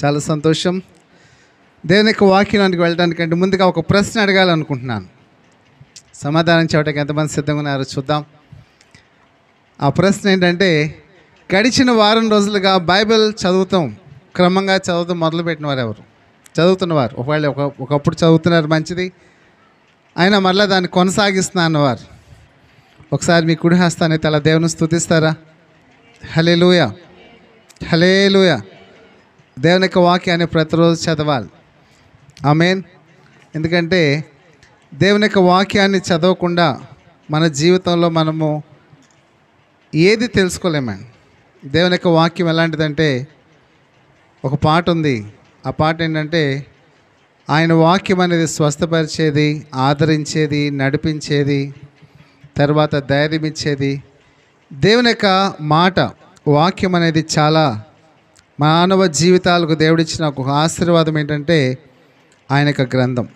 చాలా సంతోషం. దేవుని యొక్క వాక్యానికి వెళ్ళడానికంటే ముందుగా ఒక ప్రశ్న అడగాలనుకుంటున్నాను. సమాధానం చెప్పడానికి ఎంతమంది సిద్ధంగా ఉన్నారో చూద్దాం. ఆ ప్రశ్న ఏంటంటే, గడిచిన వారం రోజులుగా బైబిల్ క్రమంగా చదువుతాం మొదలుపెట్టిన వారు ఎవరు? చదువుతున్నవారు. ఒకవేళ ఒకప్పుడు చదువుతున్నారు, మంచిది. అయినా మరలా దాన్ని కొనసాగిస్తున్నా అన్నవారు ఒకసారి మీ కుడి హస్తాన్ని తల దేవుని స్తుతిస్తారా? హల్లెలూయా, హల్లెలూయా. దేవుని యొక్క వాక్యాన్ని ప్రతిరోజు చదవాలి. ఆమేన్. ఎందుకంటే దేవుని యొక్క వాక్యాన్ని చదవకుండా మన జీవితంలో మనము ఏది తెలుసుకోలేమండి. దేవుని యొక్క వాక్యం ఎలాంటిదంటే, ఒక పాట ఉంది. ఆ పాట ఏంటంటే, ఆయన వాక్యం అనేది స్వస్థపరిచేది, ఆదరించేది, నడిపించేది, తర్వాత ధైర్యం ఇచ్చేది. దేవుని యొక్క మాట, వాక్యం అనేది చాలా మానవ జీవితాలకు దేవుడిచ్చిన ఒక ఆశీర్వాదం ఏంటంటే ఆయన యొక్క గ్రంథం.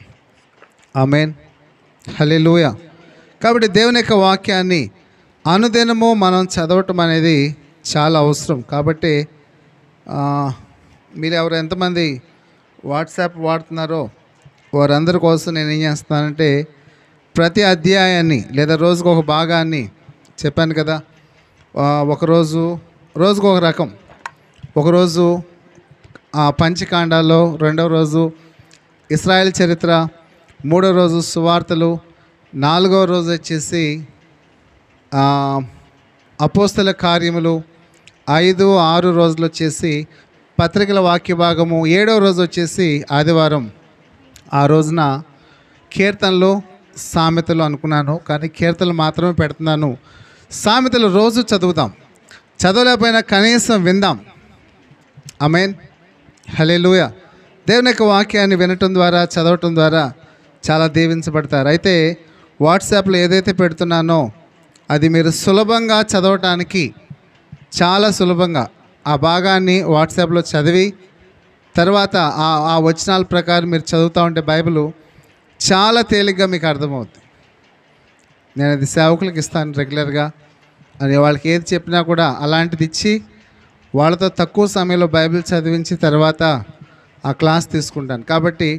ఆమేన్, హల్లెలూయా. కాబట్టి దేవుని యొక్క వాక్యాన్ని అనుదినము మనం చదవటం అనేది చాలా అవసరం. కాబట్టి మీరు ఎంతమంది వాట్సాప్ వాడుతున్నారో వారందరి కోసం నేను ఏం చేస్తానంటే, ప్రతి అధ్యాయాన్ని లేదా రోజుకు ఒక భాగాన్ని చెప్పాను కదా, రోజుకు ఒక రకం. ఒకరోజు పంచకాండాల్లో, రెండవ రోజు ఇశ్రాయేల్ చరిత్ర, మూడో రోజు సువార్తలు, నాలుగవ రోజు వచ్చేసి అపోస్తల కార్యములు, 5, 6 రోజులు వచ్చేసి పత్రికల వాక్య భాగము, 7వ రోజు వచ్చేసి ఆదివారం. ఆ రోజున కీర్తనలు, సామెతలు అనుకున్నాను, కానీ కీర్తనలు మాత్రమే పెడుతున్నాను. సామెతలు రోజు చదువుదాం, చదవలేకపోయినా కనీసం విందాం. ఆమేన్, హల్లెలూయా. దేవుని యొక్క వాక్యాన్ని వినటం ద్వారా, చదవటం ద్వారా చాలా దీవించబడతారు. అయితే వాట్సాప్లో ఏదైతే పెడుతున్నానో అది మీరు సులభంగా చదవటానికి, చాలా సులభంగా ఆ భాగాన్ని వాట్సాప్లో చదివి తర్వాత ఆ వచనాల ప్రకారం మీరు చదువుతూ ఉంటే బైబిల్ చాలా తేలిగ్గా మీకు అర్థమవుతుంది. నేను అది సేవకులకు ఇస్తాను రెగ్యులర్గా. అని వాళ్ళకి ఏది చెప్పినా కూడా అలాంటిది ఇచ్చి వాళ్ళతో తక్కువ సమయంలో బైబిల్ చదివించి తర్వాత ఆ క్లాస్ తీసుకుంటాను. కాబట్టి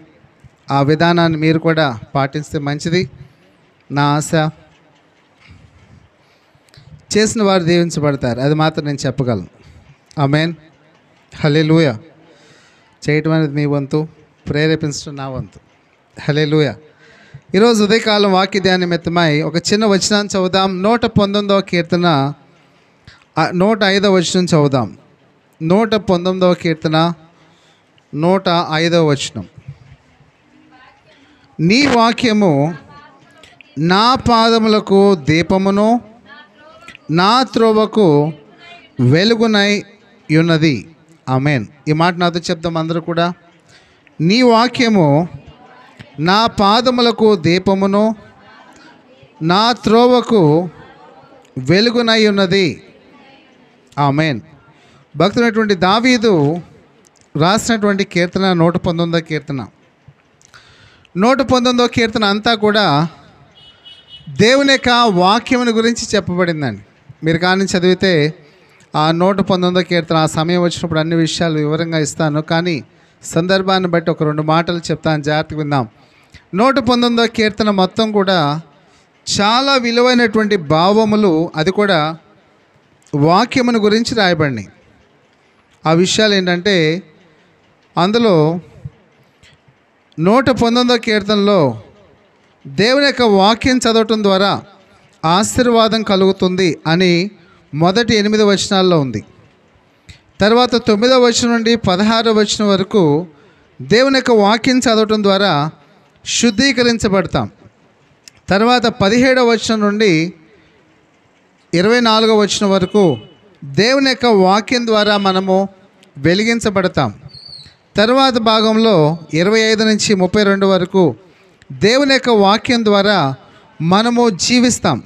ఆ విధానాన్ని మీరు కూడా పాటిస్తే మంచిది. నా ఆశ, చేసిన వారు దీవించబడతారు, అది మాత్రం నేను చెప్పగలను. ఆమేన్, హల్లెలూయా. చేయటం అనేది మీ వంతు, ప్రేరేపించడం నా వంతు. హల్లెలూయా. ఈరోజు ఉదయకాలం వాక్య ధ్యానం మెత్తమై ఒక చిన్న వచనాన్ని చదువుదాం. 119వ కీర్తన 105వ వచనం చదువుదాం. 119వ కీర్తన 105వ వచనం. నీ వాక్యము నా పాదములకు దీపమును, నా త్రోవకు వెలుగునై ఉన్నది. ఆమేన్. ఈ మాట నాతో చెప్తాం అందరూ కూడా. నీ వాక్యము నా పాదములకు దీపమును, నా త్రోవకు వెలుగునై ఉన్నది. ఆమేన్. భక్తుడైనటువంటి దావీదు రాసినటువంటి కీర్తన 119వ కీర్తన. 119వ కీర్తన అంతా కూడా దేవుని యొక్క వాక్యముని గురించి చెప్పబడిందండి. మీరు కానీ చదివితే ఆ 119వ కీర్తన, ఆ సమయం వచ్చినప్పుడు అన్ని విషయాలు వివరంగా ఇస్తాను, కానీ సందర్భాన్ని బట్టి ఒక 2 మాటలు చెప్తాను, జాగ్రత్తగా విందాం. 119వ కీర్తన మొత్తం కూడా చాలా విలువైనటువంటి భావములు, అది కూడా వాక్యముని గురించి రాయబడినాయి. ఆ విషయాలు ఏంటంటే, అందులో 119వ కీర్తనలో దేవుని యొక్క వాక్యం చదవటం ద్వారా ఆశీర్వాదం కలుగుతుంది అని మొదటి 8 వచనాల్లో ఉంది. తర్వాత 9వ వచనం నుండి 16వ వచనం వరకు దేవుని యొక్క వాక్యం చదవటం ద్వారా శుద్ధీకరించబడతాం. తర్వాత 17వ వచనం నుండి 24వ వచనం వరకు దేవుని యొక్క వాక్యం ద్వారా మనము వెలిగించబడతాం. తర్వాత భాగంలో 25 నుంచి 32 వరకు దేవుని యొక్క వాక్యం ద్వారా మనము జీవిస్తాం.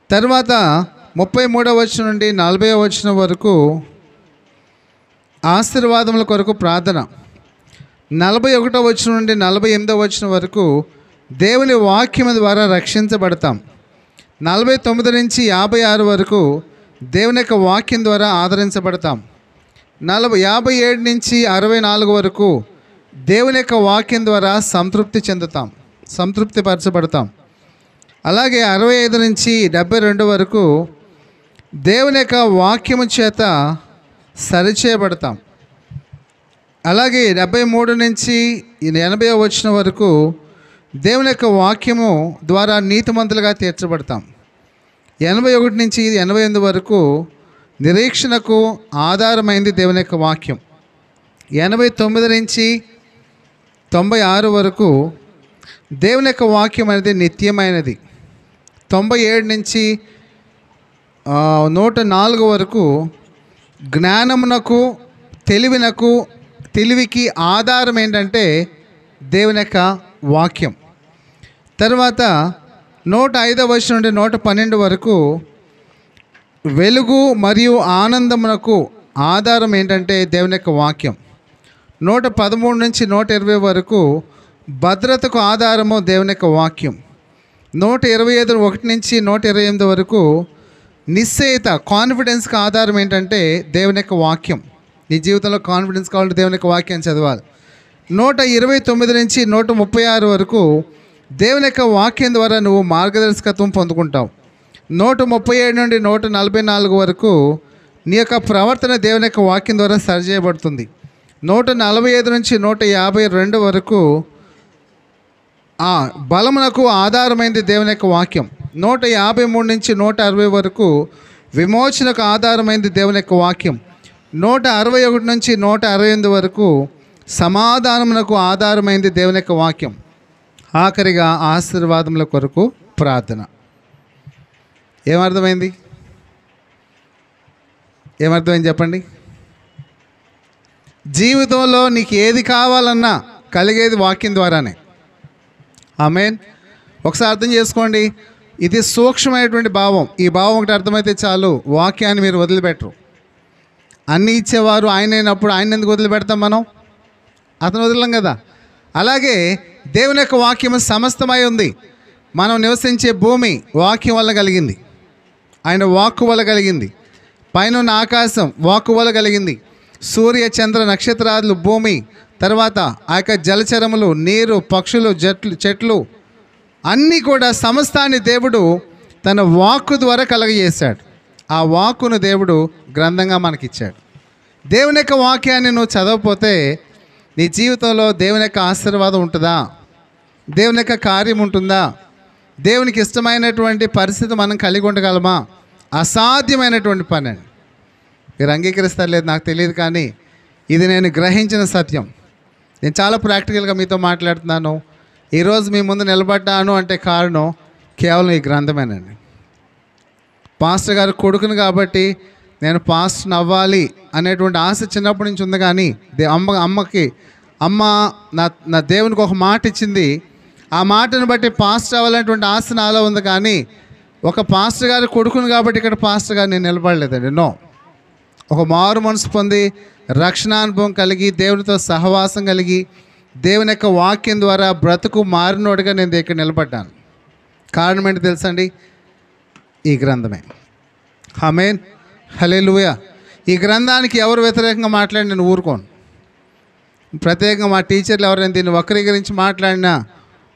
తర్వాత 33వ వచనం నుండి 40వ వచనం వరకు ఆశీర్వాదముల కొరకు ప్రార్థన. 41వ వచనం నుండి 48వ వచనం వరకు దేవుని వాక్యం ద్వారా రక్షించబడతాం. 49 నుంచి 56 వరకు దేవుని యొక్క వాక్యం ద్వారా ఆదరించబడతాం. 57 నుంచి 64 వరకు దేవుని యొక్క వాక్యం ద్వారా సంతృప్తి పరచబడతాం. అలాగే 65 నుంచి 72 వరకు దేవుని యొక్క వాక్యము చేత సరిచేయబడతాం. అలాగే 73 నుంచి 80 వచనం వరకు దేవుని యొక్క వాక్యము ద్వారా నీతిమంతులుగా తీర్చబడతాం. 81 నుంచి 88 వరకు నిరీక్షణకు ఆధారమైంది దేవుని యొక్క వాక్యం. 89 నుంచి 96 వరకు దేవుని యొక్క వాక్యం అనేది నిత్యమైనది. 97 నుంచి 104 వరకు జ్ఞానమునకు తెలివికి ఆధారం ఏంటంటే దేవుని యొక్క వాక్యం. తర్వాత 105 వచనం నుండి 112 వరకు వెలుగు మరియు ఆనందమునకు ఆధారం ఏంటంటే దేవుని యొక్క వాక్యం. 113 నుంచి 120 వరకు భద్రతకు ఆధారము దేవుని యొక్క వాక్యం. 125 1 నుంచి 128 వరకు నిశ్చయిత కాన్ఫిడెన్స్కి ఆధారం ఏంటంటే దేవుని యొక్క వాక్యం. నీ జీవితంలో కాన్ఫిడెన్స్ కావాలంటే దేవుని యొక్క వాక్యం చదవాలి. 129 నుంచి 136 వరకు దేవుని యొక్క వాక్యం ద్వారా నువ్వు మార్గదర్శకత్వం పొందుకుంటావు. 137 నుండి 144 వరకు నీ యొక్క ప్రవర్తన దేవుని యొక్క వాక్యం ద్వారా సరిచేయబడుతుంది. 145 నుంచి 152 వరకు బలమునకు ఆధారమైంది దేవుని యొక్క వాక్యం. 153 నుంచి 160 వరకు విమోచనకు ఆధారమైంది దేవుని యొక్క వాక్యం. 161 నుంచి 168 వరకు సమాధానమునకు ఆధారమైంది దేవుని యొక్క వాక్యం. ఆఖరిగా ఆశీర్వాదముల కొరకు ప్రార్థన. ఏమర్థమైంది చెప్పండి. జీవితంలో నీకు ఏది కావాలన్నా కలిగేది వాక్యం ద్వారానే. ఆమేన్. ఒకసారి అర్థం చేసుకోండి, ఇది సూక్ష్మమైనటువంటి భావం. ఈ భావం ఒకటి అర్థమైతే చాలు, వాక్యాన్ని మీరు వదిలిపెట్టరు. అన్నీ ఇచ్చేవారు ఆయన అయినప్పుడు ఆయన ఎందుకు వదిలిపెడతాం మనం? అతను వదలం కదా. అలాగే దేవుని యొక్క వాక్యము సమస్తమై ఉంది. మనం నివసించే భూమి వాక్యం వల్ల కలిగింది, ఆయన వాక్కు వల్ల కలిగింది. పైన ఆకాశం వాక్కు వల్ల కలిగింది. సూర్య చంద్ర నక్షత్రాలు, భూమి, తర్వాత ఆ యొక్క జలచరములు, నీరు, పక్షులు, చెట్లు అన్నీ కూడా సమస్తాన్ని దేవుడు తన వాక్కు ద్వారా కలగజేశాడు. ఆ వాక్కును దేవుడు గ్రంథంగా మనకిచ్చాడు. దేవుని యొక్క వాక్యాన్ని నువ్వు చదవకపోతే నీ జీవితంలో దేవుని యొక్క ఆశీర్వాదం ఉంటుందా? దేవుని యొక్క కార్యం ఉంటుందా? దేవునికి ఇష్టమైనటువంటి పరిస్థితి మనం కలిగి ఉండగలమా? అసాధ్యమైనటువంటి పని అండి. మీరు అంగీకరిస్తారు లేదు నాకు తెలియదు, కానీ ఇది నేను గ్రహించిన సత్యం. నేను చాలా ప్రాక్టికల్గా మీతో మాట్లాడుతున్నాను. ఈరోజు మీ ముందు నిలబడ్డాను అంటే కారణం కేవలం ఈ గ్రంథమేనండి. పాస్టర్ గారు కొడుకును కాబట్టి నేను పాస్టర్ అవ్వాలి అనేటువంటి ఆశ చిన్నప్పటి నుంచి ఉంది. కానీ అమ్మ నా దేవునికి ఒక మాట ఇచ్చింది. ఆ మాటను బట్టి పాస్టర్ అవ్వాలనేటువంటి ఆశ నాలో ఉంది. కానీ ఒక పాస్టర్ గారు కొడుకును కాబట్టి ఇక్కడ పాస్టర్ గారు నేను నిలబడలేదండి. నో, ఒక మారు మనసు పొంది రక్షణానుభవం కలిగి దేవునితో సహవాసం కలిగి దేవుని యొక్క వాక్యం ద్వారా బ్రతుకు మారినోడుగా నేను ఇక్కడ నిలబడ్డాను. కారణం ఏంటి తెలుసండి? ఈ గ్రంథమే. ఆమేన్, హల్లెలూయా. ఈ గ్రంథానికి ఎవరు వ్యతిరేకంగా మాట్లాడి నేను ఊరుకోను. ప్రత్యేకంగా మా టీచర్లు ఎవరైనా దీన్ని వక్రీకరించి మాట్లాడినా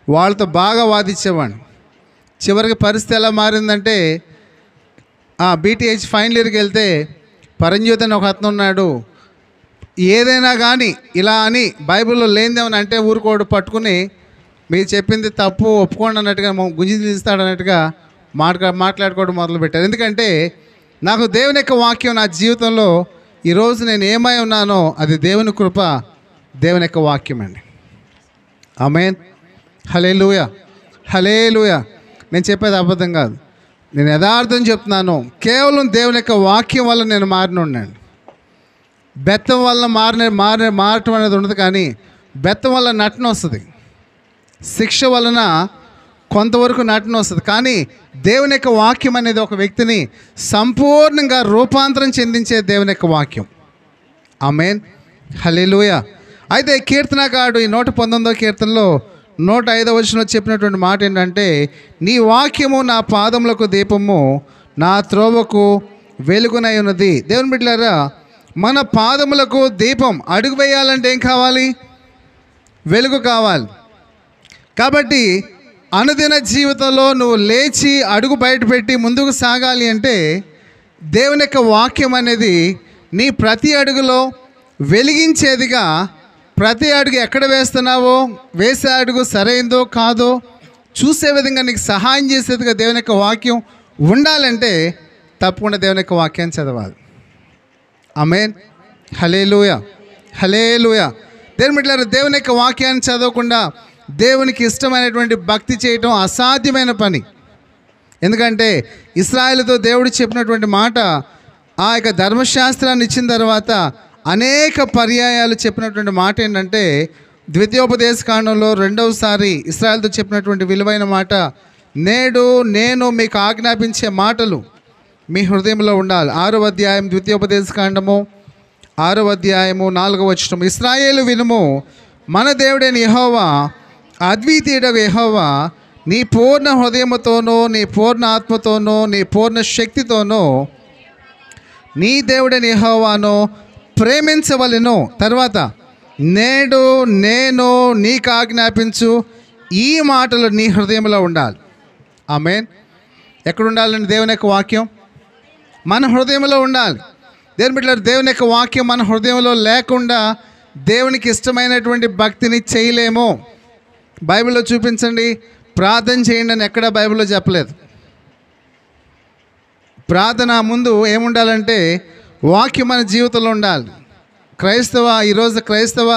వాళ్ళతో బాగా వాదించేవాడిని. చివరికి పరిస్థితి ఎలా మారిందంటే, బీటీహెచ్ ఫైనల్ ఇయర్కి వెళ్తే పరంజ్యోతి అని ఒక అతను ఉన్నాడు. ఏదైనా కానీ ఇలా అని బైబిల్లో లేనిదేమని అంటే ఊరుకోడు, పట్టుకుని మీరు చెప్పింది తప్పు ఒప్పుకోండి అన్నట్టుగా గుంజి తీస్తాడు అన్నట్టుగా మాట్లాడుకోవడం మొదలుపెట్టారు. ఎందుకంటే నాకు దేవుని యొక్క వాక్యం నా జీవితంలో ఈరోజు నేను ఏమై ఉన్నానో అది దేవుని కృప, దేవుని యొక్క వాక్యం అండి. ఆమేన్, హల్లెలూయా, హల్లెలూయా. నేను చెప్పేది అబద్ధం కాదు, నేను యథార్థం చెప్తున్నాను. కేవలం దేవుని యొక్క వాక్యం వల్ల నేను మారినున్నాను. బెత్తం వల్ల మారటం అనేది ఉండదు, కానీ బెత్తం వల్ల నటన వస్తుంది. శిక్ష వలన కొంతవరకు నటన వస్తుంది. కానీ దేవుని యొక్క వాక్యం అనేది ఒక వ్యక్తిని సంపూర్ణంగా రూపాంతరం చెందించే దేవుని యొక్క వాక్యం. ఆమేన్, హల్లెలూయా. అయితే కీర్తనకారుడు ఈ 119వ కీర్తనలో 105వ వచనంలో చెప్పినటువంటి మాట ఏంటంటే, నీ వాక్యము నా పాదములకు దీపము, నా త్రోవకు వెలుగునై ఉన్నది. దేవుని బిడ్డలారా, మన పాదములకు దీపం. అడుగు వేయాలంటే ఏం కావాలి? వెలుగు కావాలి. కాబట్టి అనుదిన జీవితంలో నువ్వు లేచి అడుగు బయటపెట్టి ముందుకు సాగాలి అంటే దేవుని యొక్క వాక్యం అనేది నీ ప్రతి అడుగులో వెలిగించేదిగా, ప్రతి అడుగు ఎక్కడ వేస్తున్నావో, వేసే అడుగు సరైందో కాదో చూసే విధంగా నీకు సహాయం చేసేదిగా దేవుని యొక్క వాక్యం ఉండాలంటే తప్పకుండా దేవుని యొక్క వాక్యాన్ని చదవాలి. ఆమేన్. హల్లెలూయా, హల్లెలూయా. దేవుని బిడ్డలారా, దేవుని యొక్క వాక్యాన్ని చదవకుండా దేవునికి ఇష్టమైనటువంటి భక్తి చేయటం అసాధ్యమైన పని. ఎందుకంటే ఇశ్రాయేలుతో దేవుడు చెప్పినటువంటి మాట, ఆ యొక్క ధర్మశాస్త్రాన్ని ఇచ్చిన తర్వాత అనేక పర్యాయాలు చెప్పినటువంటి మాట ఏంటంటే, ద్వితీయోపదేశకాండంలో రెండవసారి ఇశ్రాయేలుతో చెప్పినటువంటి విలువైన మాట, నేడు నేను మీకు ఆజ్ఞాపించే మాటలు మీ హృదయంలో ఉండాలి. 6వ అధ్యాయం ద్వితీయోపదేశకాండము 6వ అధ్యాయము 4వ వచనం. ఇశ్రాయేలు వినుము, మన దేవుడైన యెహోవా, అద్వితీయుడగు యెహోవా, నీ పూర్ణ హృదయముతోనో, నీ పూర్ణ ఆత్మతోనో, నీ పూర్ణ శక్తితోనో నీ దేవుడైన యెహోవాను ప్రేమించవలెను. తర్వాత, నేడు నేను నీకు ఆజ్ఞాపించు ఈ మాటలు నీ హృదయంలో ఉండాలి. ఆమేన్. ఎక్కడ ఉండాలండి దేవుని యొక్క వాక్యం? మన హృదయంలో ఉండాలి. దేవుని బిడ్డలారా, దేవుని యొక్క వాక్యం మన హృదయంలో లేకుండా దేవునికి ఇష్టమైనటువంటి భక్తిని చేయలేము. బైబిల్లో చూపించండి, ప్రార్థన చేయండి అని ఎక్కడా బైబిల్లో చెప్పలేదు. ప్రార్థన ముందు ఏముండాలంటే వాక్యం మన జీవితంలో ఉండాలి. ఈరోజు క్రైస్తవ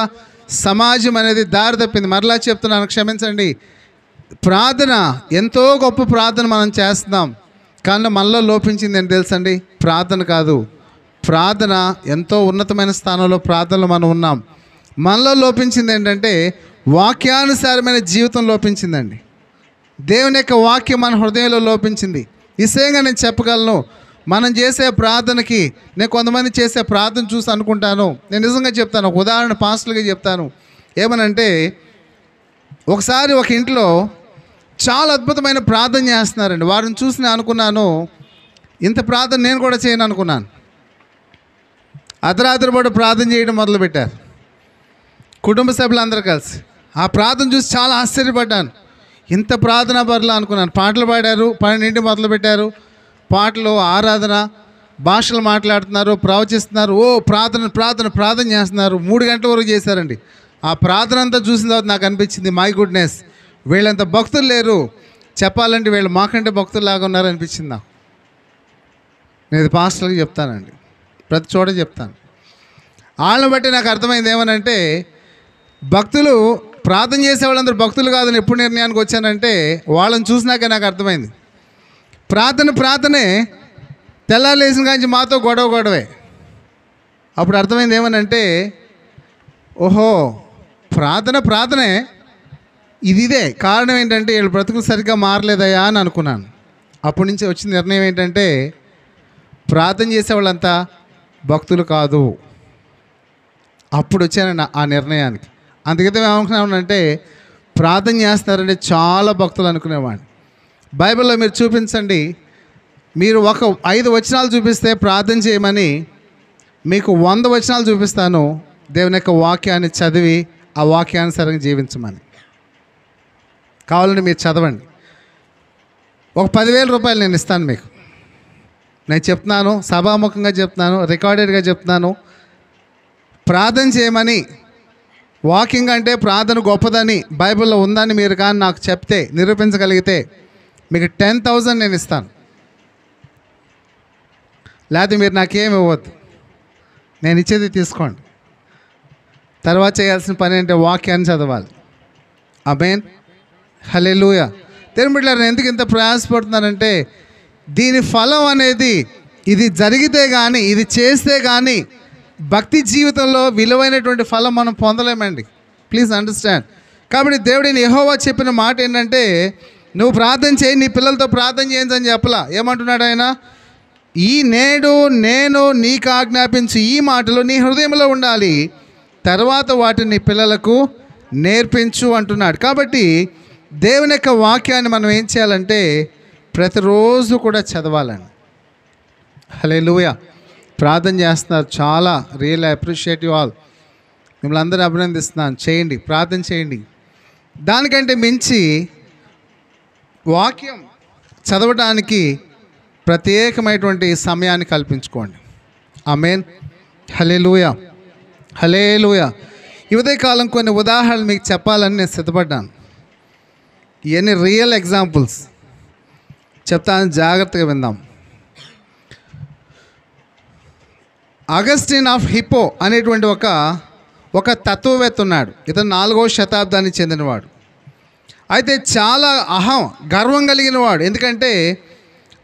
సమాజం అనేది దారి తప్పింది. మరలా చెప్తున్నాను, క్షమించండి. ప్రార్థన ఎంతో గొప్ప ప్రార్థన మనం చేస్తున్నాం, కానీ మనలో లోపించింది ఏంటి తెలుసండి? ప్రార్థన కాదు. ప్రార్థన ఎంతో ఉన్నతమైన స్థానంలో ప్రార్థనలో మనం ఉన్నాం. మనలో లోపించింది ఏంటంటే వాక్యానుసారమైన జీవితం లోపించిందండి. దేవుని యొక్క వాక్యం మన హృదయంలో లోపించింది. నిశ్చయంగా నేను చెప్పగలను, మనం చేసే ప్రార్థనకి, నేను కొంతమంది చేసే ప్రార్థన చూసి అనుకుంటాను, నేను నిజంగా చెప్తాను, ఒక ఉదాహరణ పాస్టర్గా చెప్తాను. ఏమనంటే, ఒకసారి ఒక ఇంట్లో చాలా అద్భుతమైన ప్రార్థన చేస్తున్నారండి. వారిని చూసి నేను అనుకున్నాను, ఇంత ప్రార్థన నేను కూడా చేయను అనుకున్నాను. అర్ధరాత్రి పూట ప్రార్థన చేయడం మొదలుపెట్టారు కుటుంబ సభ్యులందరూ కలిసి. ఆ ప్రార్థన చూసి చాలా ఆశ్చర్యపడ్డాను. ఇంత ప్రార్థన పరులు అనుకున్నాను. పాటలు పాడారు, 12 మొదలుపెట్టారు. పాటలు, ఆరాధన, భాషలు మాట్లాడుతున్నారు, ప్రవచిస్తున్నారు. ఓ ప్రార్థన ప్రార్థన ప్రార్థన చేస్తున్నారు. 3 గంటల వరకు చేశారండి. ఆ ప్రార్థన అంతా చూసిన తర్వాత నాకు అనిపించింది, మై గుడ్నెస్, వీళ్ళంత భక్తులు లేరు, చెప్పాలంటే వీళ్ళు మాకంటే భక్తుల్లాగా ఉన్నారు అనిపించింది నాకు. నేను పాస్టర్కి చెప్తానండి, ప్రతి చోట చెప్తాను. వాళ్ళని బట్టి నాకు అర్థమైంది ఏమనంటే, భక్తులు ప్రార్థన చేసే వాళ్ళందరూ భక్తులు కాదని ఎప్పుడు నిర్ణయానికి వచ్చానంటే వాళ్ళని చూసినాకే నాకు అర్థమైంది. ప్రార్థనే, తెల్లారు లేచిన కాంచి మాతో గొడవే. అప్పుడు అర్థమైంది ఏమనంటే, ఓహో ప్రార్థనే ఇదే కారణం. ఏంటంటే వీళ్ళు బ్రతుకులు సరిగ్గా మారలేదయా అని అనుకున్నాను. అప్పటి నుంచి వచ్చిన నిర్ణయం ఏంటంటే, ప్రార్థన చేసేవాళ్ళంతా భక్తులు కాదు. అప్పుడు వచ్చాను ఆ నిర్ణయానికి. అందుకైతే ఏమనుకున్నామంటే, ప్రార్థన చేస్తున్నారంటే చాలా భక్తులు అనుకునేవాడిని. బైబిల్లో మీరు చూపించండి, మీరు ఒక 5 వచనాలు చూపిస్తే ప్రార్థన చేయమని, మీకు 100 వచనాలు చూపిస్తాను దేవుని యొక్క వాక్యాన్ని చదివి ఆ వాక్యానుసారంగా జీవించమని. కావాలంటే మీరు చదవండి. ఒక 10,000 రూపాయలు నేను ఇస్తాను మీకు. నేను చెప్తున్నాను, సభాముఖంగా చెప్తున్నాను, రికార్డెడ్గా చెప్తున్నాను. ప్రార్థన చేయమని, వాకింగ్ అంటే ప్రార్థన గొప్పదని బైబిల్లో ఉందని మీరు కానీ నాకు చెప్తే, నిరూపించగలిగితే మీకు 10,000 నేను ఇస్తాను. లేకపోతే మీరు నాకేమి ఇవ్వద్దు, నేను ఇచ్చేది తీసుకోండి. తర్వాత చేయాల్సిన పని అంటే వాక్యాన్ని చదవాలి. ఆమేన్. హల్లెలూయా. దేవుని బిడ్డలారా, నేను ఎందుకు ఇంత ప్రయాసపడుతున్నానంటే, దీని ఫలం అనేది ఇది జరిగితే కానీ, ఇది చేస్తే కానీ భక్తి జీవితంలో విలువైనటువంటి ఫలం మనం పొందలేమండి. Please understand. కాబట్టి దేవుడిని యెహోవా చెప్పిన మాట ఏంటంటే, నువ్వు ప్రార్థన చేయి, నీ పిల్లలతో ప్రార్థన చేయించని చెప్పలా. ఏమంటున్నాడు ఆయన? నేడు నేను నీకు ఆజ్ఞాపించి ఈ మాటలు నీ హృదయంలో ఉండాలి, తర్వాత వాటిని నీ పిల్లలకు నేర్పించు అంటున్నాడు. కాబట్టి దేవుని యొక్క వాక్యాన్ని మనం ఏం చేయాలంటే ప్రతిరోజు కూడా చదవాలండి. హల్లెలూయా. ప్రార్థన చేస్తున్నారు. చాలా రియల్ అప్రిషియేట్ యు ఆల్. మిమ్మల్ని అందరూ అభినందిస్తున్నాను. చేయండి, ప్రార్థన చేయండి. దానికంటే మించి వాక్యం చదవడానికి ప్రత్యేకమైనటువంటి సమయాన్ని కల్పించుకోండి. ఆమేన్. హల్లెలూయా, హల్లెలూయా. ఈ ఉదయకాలం కొన్ని ఉదాహరణలు మీకు చెప్పాలని నేను సిద్ధపడ్డాను. ఇవన్నీ రియల్ ఎగ్జాంపుల్స్ చెప్తాను, జాగ్రత్తగా విందాం. అగస్టిన్ ఆఫ్ హిప్పో అనేటువంటి ఒక తత్వవేత్త ఉన్నాడు. ఇతను 4వ శతాబ్దానికి చెందినవాడు. అయితే చాలా గర్వం కలిగిన వాడు. ఎందుకంటే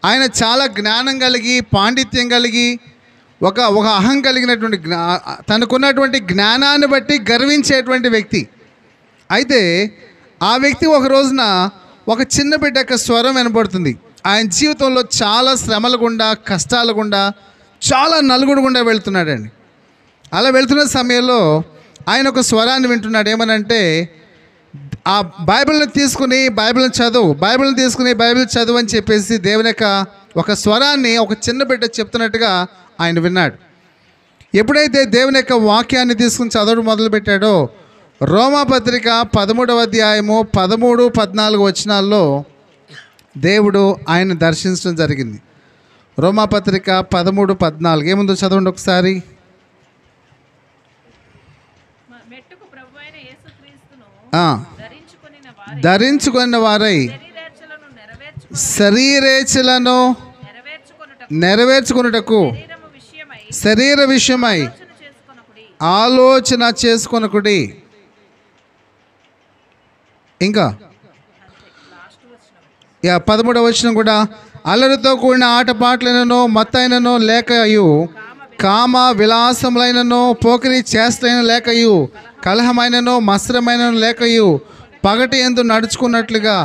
ఆయన చాలా జ్ఞానం కలిగి, పాండిత్యం కలిగి, ఒక అహం కలిగినటువంటి తనకున్నటువంటి జ్ఞానాన్ని బట్టి గర్వించేటువంటి వ్యక్తి. అయితే ఆ వ్యక్తి ఒక రోజున ఒక చిన్న బిడ్డ యొక్క స్వరం వినపడుతుంది. ఆయన జీవితంలో చాలా శ్రమల గుండా, కష్టాల గుండా, చాలా నలుగుడు గుండా వెళ్తున్నాడండి. అలా వెళ్తున్న సమయంలో ఆయన ఒక స్వరాన్ని వింటున్నాడు. ఏమనంటే, ఆ బైబిల్ని తీసుకుని బైబిల్ని చదువు అని చెప్పేసి దేవుని యొక్క ఒక స్వరాన్ని ఒక చిన్న బిడ్డ చెప్తున్నట్టుగా ఆయన విన్నాడు. ఎప్పుడైతే దేవుని యొక్క వాక్యాన్ని తీసుకుని చదవడం మొదలుపెట్టాడో, రోమాపత్రిక 13వ అధ్యాయము 13, 14 వచనాల్లో దేవుడు ఆయన దర్శించడం జరిగింది. రోమాపత్రిక 13, 14 ఏముందో చదవండి ఒకసారి. ధరించుకున్న వారై శరీరేచ్ఛలను నెరవేర్చుకొనుటకు శరీర విషయమై ఆలోచన చేసుకొనకుడి. ఇంకా 13వ వచనం కూడా, అల్లరితో కూడిన ఆటపాటలైనను మత్తైనను లేకయు, కామ విలాసములైనను పోకిరి చేష్టలైన లేకయు, కలహమైనను మత్సరమైనను లేకయు, పగటి యందు నడుచుకున్నట్లుగా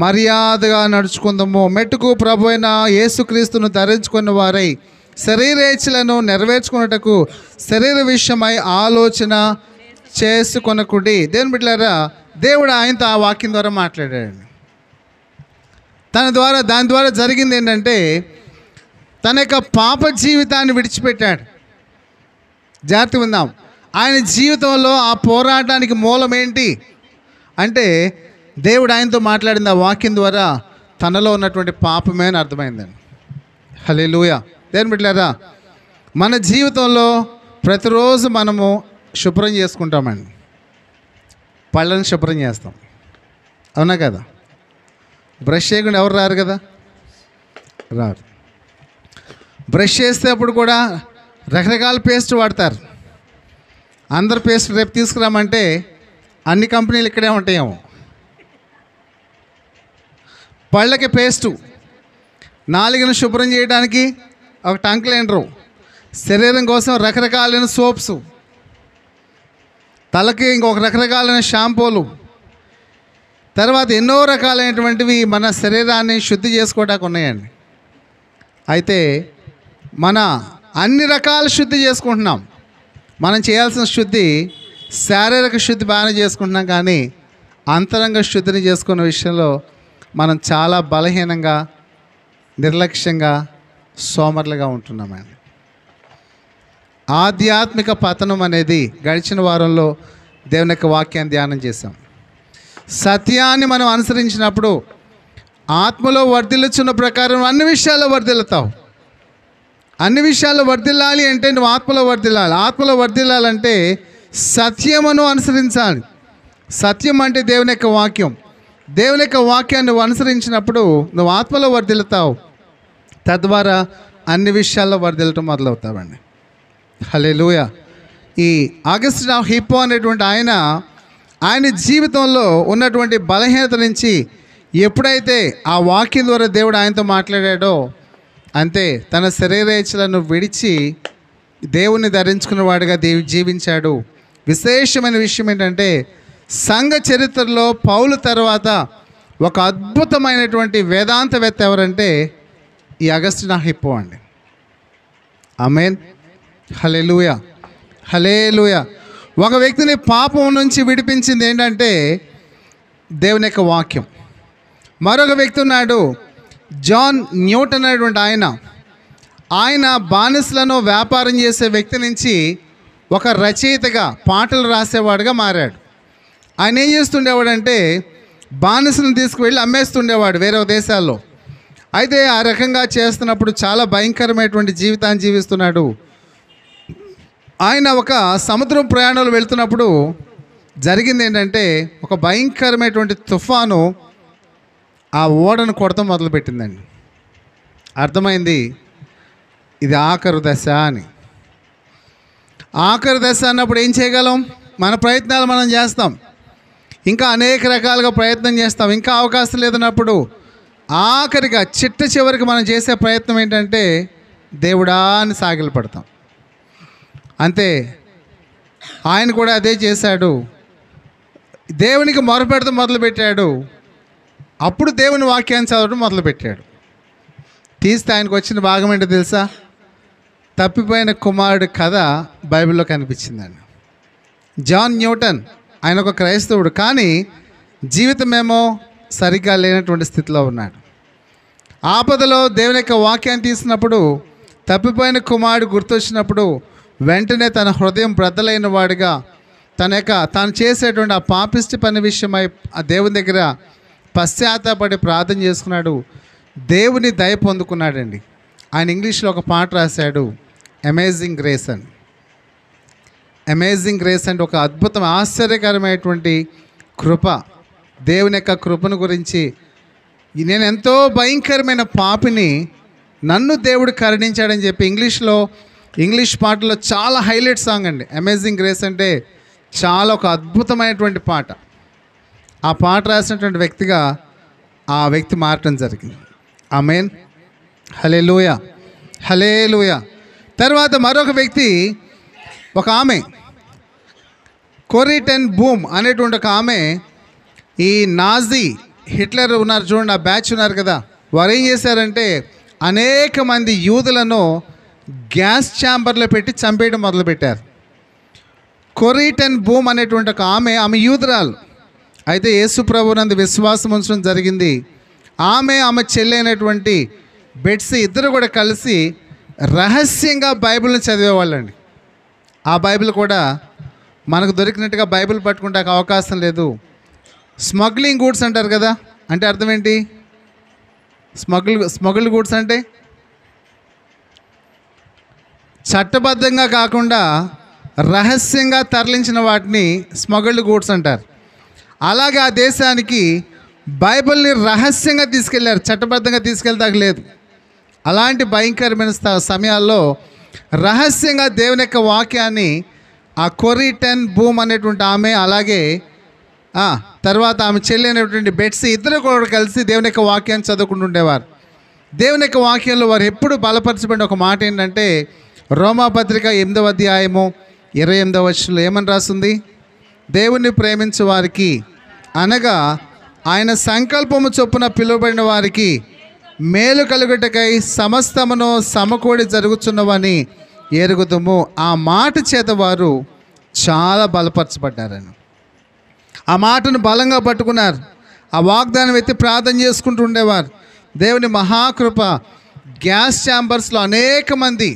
మర్యాదగా నడుచుకుందాము. మెట్టుకు ప్రభు అయిన యేసుక్రీస్తును ధరించుకున్న వారై శరీరేచ్ఛలను నెరవేర్చుకున్నటకు శరీర విషయమై ఆలోచన చేసుకొనకుడి. దేవుని బిడ్డలారా, దేవుడు ఆయనతో ఆ వాక్యం ద్వారా మాట్లాడాడు. దాని ద్వారా జరిగింది ఏంటంటే, తన యొక్క పాప జీవితాన్ని విడిచిపెట్టాడు. జాగ్రత్తగా ఉందాం. ఆయన జీవితంలో ఆ పోరాటానికి మూలం ఏంటి అంటే, దేవుడు ఆయనతో మాట్లాడింది ఆ వాక్యం ద్వారా తనలో ఉన్నటువంటి పాపమే అని అర్థమైందండి. హల్లెలూయా. దేవుని బిడ్డలారా, మన జీవితంలో ప్రతిరోజు మనము శుభ్రం చేసుకుంటామండి. పళ్ళని శుభ్రం చేస్తాం, అవునా కదా? బ్రష్ చేయకుండా ఎవరు రారు కదా, రారు. బ్రష్ చేసేటప్పుడు కూడా రకరకాల పేస్ట్ వాడతారు. అందరు పేస్ట్ రేపు తీసుకురామంటే అన్ని కంపెనీలు ఇక్కడే ఉంటాయేమో. పళ్ళకి పేస్టు, నాలుగును శుభ్రం చేయడానికి ఒక టంగ్ క్లీనరు, శరీరం కోసం రకరకాలైన సోప్స్, తలకి ఇంకొక రకరకాలైన షాంపూలు, తర్వాత ఎన్నో రకాలైనటువంటివి మన శరీరాన్ని శుద్ధి చేసుకోవడానికి ఉన్నాయండి. అయితే మన అన్ని రకాల శుద్ధి చేసుకుంటున్నాం. మనం చేయాల్సిన శుద్ధి శారీరక శుద్ధి బాగానే చేసుకుంటున్నాం, కానీ అంతరంగ శుద్ధిని చేసుకునే విషయంలో మనం చాలా బలహీనంగా, నిర్లక్ష్యంగా, సోమరులుగా ఉంటున్నామండి. ఆధ్యాత్మిక పతనం అనేది గడిచిన వారంలో దేవుని యొక్క వాక్యాన్ని ధ్యానం చేశాం. సత్యాన్ని మనం అనుసరించినప్పుడు ఆత్మలో వర్ధిల్లుచున్న ప్రకారం అన్ని విషయాల్లో వర్ధిల్లుతావు. అన్ని విషయాల్లో వర్ధిల్లాలి అంటే నువ్వు ఆత్మలో వర్ధిల్లాలి. ఆత్మలో వర్ధిల్లాలంటే సత్యమును అనుసరించాలి. సత్యం అంటే దేవుని యొక్క వాక్యం. దేవుని యొక్క వాక్యాన్ని నువ్వు అనుసరించినప్పుడు నువ్వు ఆత్మలో వర్ధిల్లుతావు. తద్వారా అన్ని విషయాల్లో వర్ధిల్లటం మొదలవుతావండి. హల్లెలూయా. ఈ అగస్టిన్ ఆఫ్ హిప్పో అనేటువంటి ఆయన జీవితంలో ఉన్నటువంటి బలహీనత నుంచి ఎప్పుడైతే ఆ వాక్యం ద్వారా దేవుడు ఆయనతో మాట్లాడాడో, అంతే తన శరీరేచ్ఛలను విడిచి దేవుణ్ణి ధరించుకున్నవాడుగా జీవించాడు. విశేషమైన విషయం ఏంటంటే, సంఘ చరిత్రలో పౌలు తర్వాత ఒక అద్భుతమైనటువంటి వేదాంతవేత్త ఎవరంటే ఈ అగస్టిన్ ఆఫ్ హిప్పో అండి. ఆమేన్. హల్లెలూయా, హల్లెలూయా. ఒక వ్యక్తిని పాపం నుంచి విడిపించింది ఏంటంటే దేవుని యొక్క వాక్యం. మరొక వ్యక్తి ఉన్నాడు, జాన్ న్యూటన్ అనేటువంటి ఆయన బానిసలను వ్యాపారం చేసే వ్యక్తి నుంచి ఒక రచయితగా పాటలు రాసేవాడుగా మారాడు. ఆయన ఏం చేస్తుండేవాడంటే బానిసలను తీసుకువెళ్ళి అమ్మేస్తుండేవాడు వేరే దేశాల్లో. అయితే ఆ రకంగా చేస్తున్నప్పుడు చాలా భయంకరమైనటువంటి జీవితాన్ని జీవిస్తున్నాడు. ఆయన ఒక సముద్రం ప్రయాణంలో వెళ్తున్నప్పుడు జరిగింది ఏంటంటే ఒక భయంకరమైనటువంటి తుఫాను ఆ ఓడను కొడతాం మొదలుపెట్టిందండి. అర్థమైంది ఇది ఆఖరు దశ అని. ఆఖరు దశ అన్నప్పుడు ఏం చేయగలం? మన ప్రయత్నాలు మనం చేస్తాం, ఇంకా అనేక రకాలుగా ప్రయత్నం చేస్తాం. ఇంకా అవకాశం లేదన్నప్పుడు ఆఖరిగా చిట్ట చివరికి మనం చేసే ప్రయత్నం ఏంటంటే దేవుడా అని సాగిలు పడతాం. అంతే, ఆయన కూడా అదే చేశాడు. దేవునికి మొరపెడతాం మొదలుపెట్టాడు. అప్పుడు దేవుని వాక్యాన్ని చదవడం మొదలుపెట్టాడు. తీస్తే ఆయనకు వచ్చిన భాగం ఏంటో తెలుసా? తప్పిపోయిన కుమారుడు కథ బైబిల్లో కనిపించిందండి. జాన్ న్యూటన్ ఆయన ఒక క్రైస్తవుడు, కానీ జీవితమేమో సరిగ్గా లేనటువంటి స్థితిలో ఉన్నాడు. ఆపదలో దేవుని యొక్క వాక్యాన్ని తీసినప్పుడు తప్పిపోయిన కుమారుడు గుర్తొచ్చినప్పుడు వెంటనే తన హృదయం బ్రద్దలైన వాడిగా తాను చేసేటువంటి ఆ పాపిష్టి పని విషయమై ఆ దేవుని దగ్గర పశ్చాత్తాపడి ప్రార్థన చేసుకున్నాడు. దేవుని దయ పొందుకున్నాడండి. ఆయన ఇంగ్లీష్లో ఒక పాట రాశాడు, అమేజింగ్ గ్రేస్ అని. అమేజింగ్ గ్రేస్ అంటే ఒక అద్భుతం, ఆశ్చర్యకరమైనటువంటి కృప. దేవుని యొక్క కృపను గురించి, నేను ఎంతో భయంకరమైన పాపిని నన్ను దేవుడు కరుణించాడని చెప్పి ఇంగ్లీష్ పాటలో చాలా హైలైట్ సాంగ్ అండి. అమేజింగ్ గ్రేస్ అంటే చాలా ఒక అద్భుతమైనటువంటి పాట. ఆ పాట రాసినటువంటి వ్యక్తిగా ఆ వ్యక్తి మారటం జరిగింది. ఆమేన్, హల్లెలూయా, హల్లెలూయా. తర్వాత మరొక వ్యక్తి, ఒక ఆమె కోరీ టెన్ బూమ్ అనేటువంటి ఒక ఆమె, ఈ నాజీ హిట్లర్ ఉన్నారు చూడండి, ఆ బ్యాచ్ ఉన్నారు కదా, వారు ఏం చేశారంటే అనేక మంది యూదులను గ్యాస్ ఛాంబర్లో పెట్టి చంపేయడం మొదలుపెట్టారు. కోరీ టెన్ బూమ్ అనేటువంటి ఒక ఆమె యూదురాలు. అయితే యేసు ప్రభువునందు విశ్వాసం ఉంచడం జరిగింది. ఆమె చెల్లైనటువంటి బెట్సీ ఇద్దరు కూడా కలిసి రహస్యంగా బైబిల్ని చదివేవాళ్ళండి. ఆ బైబిల్ కూడా మనకు దొరికినట్టుగా బైబిల్ పట్టుకుంటే అవకాశం లేదు. స్మగ్లింగ్ గూడ్స్ అంటారు కదా, అంటే అర్థం ఏంటి? స్మగుల్ గూడ్స్ అంటే చట్టబద్ధంగా కాకుండా రహస్యంగా తరలించిన వాటిని స్మగుల్డ్ గూడ్స్ అంటారు. అలాగే ఆ దేశానికి బైబిల్ని రహస్యంగా తీసుకెళ్లారు, చట్టబద్ధంగా తీసుకెళ్తాక లేదు. అలాంటి భయంకరమైన సమయాల్లో రహస్యంగా దేవుని యొక్క వాక్యాన్ని ఆ కోరీ టెన్ బూమ్ అనేటువంటి ఆమె, అలాగే తర్వాత ఆమె చెల్లైనటువంటి బెట్సీ ఇద్దరు కూడా కలిసి దేవుని యొక్క వాక్యాన్ని చదువుకుంటుండేవారు. దేవుని యొక్క వాక్యంలో వారు ఎప్పుడు బలపరచబడిన ఒక మాట ఏంటంటే రోమాపత్రిక 8వ అధ్యాయము 28వ వచనంలో ఏమని రాస్తుంది? దేవుణ్ణి ప్రేమించే వారికి, అనగా ఆయన సంకల్పము చొప్పున పిలువబడిన వారికి మేలు కలుగుటకై సమస్తమును సమకూడి జరుగుతున్నవని ఎరుగుదుము. ఆ మాట చేత వారు చాలా బలపరచబడ్డారని, ఆ మాటను బలంగా పట్టుకున్నారు. ఆ వాగ్దానం ఎత్తి ప్రార్థన చేసుకుంటూ ఉండేవారు. దేవుని మహాకృప, గ్యాస్ ఛాంబర్స్లో అనేక మంది,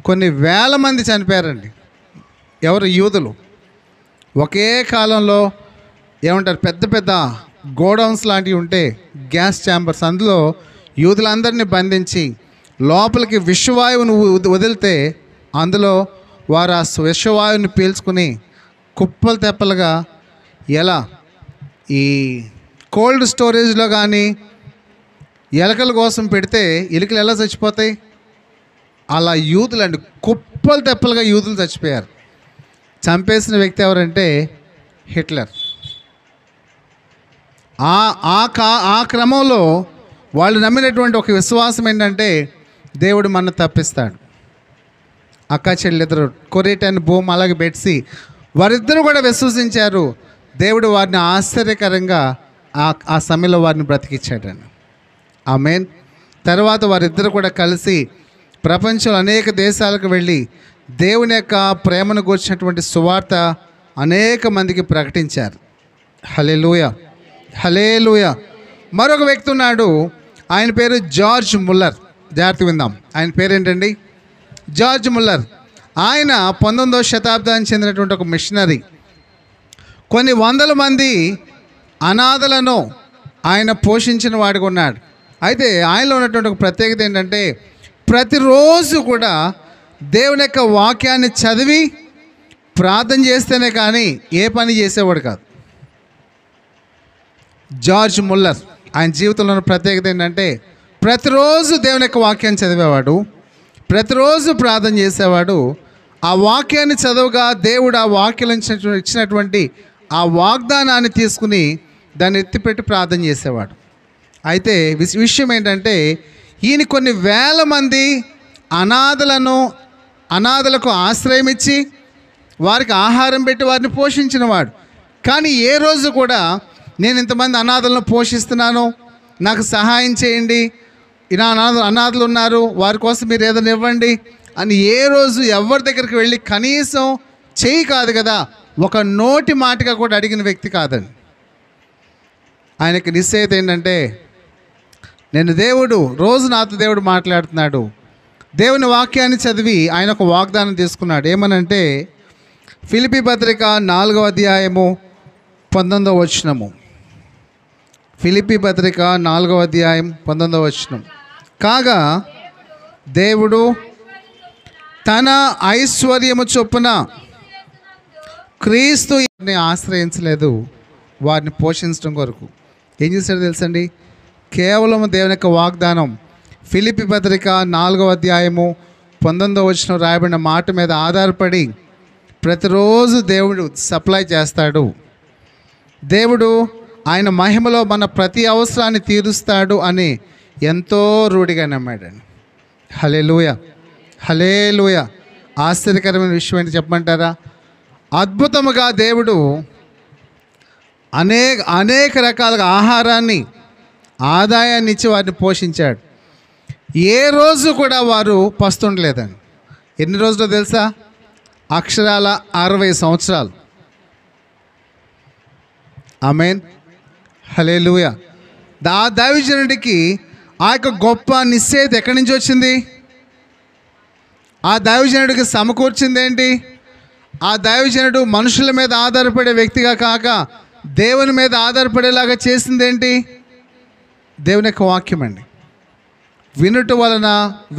కొన్ని వేల మంది చనిపోయారండి. ఎవరు? యూదులు. ఒకే కాలంలో ఏమంటారు, పెద్ద పెద్ద గోడౌన్స్ లాంటివి ఉంటే గ్యాస్ ఛాంబర్స్, అందులో యూదులందరినీ బంధించి లోపలికి విషవాయువును వదిలితే అందులో వారు ఆ విషవాయువుని పీల్చుకుని కుప్పలు తెప్పలుగా, ఎలా ఈ కోల్డ్ స్టోరేజ్లో కానీ ఎలకల కోసం పెడితే ఎలుకలు ఎలా చచ్చిపోతాయి, అలా యూదులు అండి కుప్పలు తెప్పలుగా యూదులు చచ్చిపోయారు. చంపేసిన వ్యక్తి ఎవరంటే హిట్లర్. ఆ క్రమంలో వాళ్ళు నమ్మినటువంటి ఒక విశ్వాసం ఏంటంటే దేవుడు మన తప్పిస్తాడు. అక్క చెల్లిద్దరు కోరీ టెన్ బూమ్ అలాగే బెట్సీ, వారిద్దరూ కూడా విశ్వసించారు. దేవుడు వారిని ఆశ్చర్యకరంగా ఆ సమయంలో వారిని బ్రతికించాడని. ఆమేన్. తర్వాత వారిద్దరు కూడా కలిసి ప్రపంచంలో అనేక దేశాలకు వెళ్ళి దేవుని యొక్క ప్రేమను గూర్చినటువంటి సువార్త అనేక మందికి ప్రకటించారు. హల్లెలూయా, హల్లెలూయా. మరొక వ్యక్తి ఉన్నాడు, ఆయన పేరు జార్జ్ ముల్లర్. జాగ్రత్త విందాం. ఆయన పేరేంటండి? George Muller. ఆయన 19వ శతాబ్దానికి చెందినటువంటి ఒక మిషనరీ. కొన్ని వందల మంది అనాథలను ఆయన పోషించిన వాడిగా ఉన్నాడు. అయితే ఆయనలో ఉన్నటువంటి ఒక ప్రత్యేకత ఏంటంటే ప్రతిరోజు కూడా దేవుని యొక్క వాక్యాన్ని చదివి ప్రార్థన చేస్తేనే కానీ ఏ పని చేసేవాడు కాదు. జార్జ్ ముల్లర్ ఆయన జీవితంలో ఉన్న ప్రత్యేకత ఏంటంటే ప్రతిరోజు దేవుని యొక్క వాక్యాన్ని చదివేవాడు, ప్రతిరోజు ప్రార్థన చేసేవాడు. ఆ వాక్యాన్ని చదవగా దేవుడు ఆ వాక్యం ఇచ్చినటువంటి ఆ వాగ్దానాన్ని తీసుకుని దాన్ని ఎత్తిపెట్టి ప్రార్థన చేసేవాడు. అయితే విషయం ఏంటంటే ఈయన కొన్ని వేల మంది అనాథలకు ఆశ్రయం ఇచ్చి వారికి ఆహారం పెట్టి వారిని పోషించినవాడు. కానీ ఏ రోజు కూడా నేను ఇంతమంది అనాథలను పోషిస్తున్నాను, నాకు సహాయం చేయండి, ఇలా అనాథలు ఉన్నారు, వారి కోసం మీరు ఏదైనా ఇవ్వండి అని ఏ రోజు ఎవరి దగ్గరికి వెళ్ళి కనీసం చెయ్యి కాదు కదా ఒక నోటి మాటగా కూడా అడిగిన వ్యక్తి కాదండి. ఆయనకి నిశ్చయిత ఏంటంటే నేను రోజు నాతో దేవుడు మాట్లాడుతున్నాడు. దేవుని వాక్యాన్ని చదివి ఆయన ఒక వాగ్దానం తీసుకున్నాడు. ఏమనంటే ఫిలిప్పీ పత్రిక 4వ అధ్యాయము 19వ వచనము. ఫిలిప్పీ పత్రిక 4వ అధ్యాయం 19వ వచనం. కాగా దేవుడు తన ఐశ్వర్యము చొప్పున క్రీస్తుని ఆశ్రయించలేదు, వారిని పోషించడం కొరకు ఏం చేశాడు తెలుసండి? కేవలం దేవుని యొక్క వాగ్దానం ఫిలిప్పీ పత్రిక 4వ అధ్యాయము 19వ వచనం రాయబడిన మాట మీద ఆధారపడి ప్రతిరోజు దేవుడు సప్లై చేస్తాడు. దేవుడు ఆయన మహిమలో మన ప్రతి అవసరాన్ని తీరుస్తాడు అని ఎంతో రూఢిగా నమ్మాడండి. హల్లెలూయా, హల్లెలూయా. ఆశ్చర్యకరమైన విషయం ఏంటి చెప్పమంటారా? అద్భుతముగా దేవుడు అనేక రకాలుగా ఆహారాన్ని, ఆదాయాన్ని ఇచ్చి వారిని పోషించాడు. ఏ రోజు కూడా వారు పస్తుండలేదండి. ఎన్ని రోజులు తెలుసా? అక్షరాల 60 సంవత్సరాలు. ఆమేన్, హల్లెలూయా. ఆ దైవజనుడికి ఆ యొక్క గొప్ప నిశ్చయిత ఎక్కడి నుంచి వచ్చింది? ఆ దైవజనుడికి సమకూర్చింది ఏంటి? ఆ దైవజనుడు మనుషుల మీద ఆధారపడే వ్యక్తిగా కాక దేవుని మీద ఆధారపడేలాగా చేసింది ఏంటి? దేవుని యొక్క వాక్యం అండి. వినుట వలన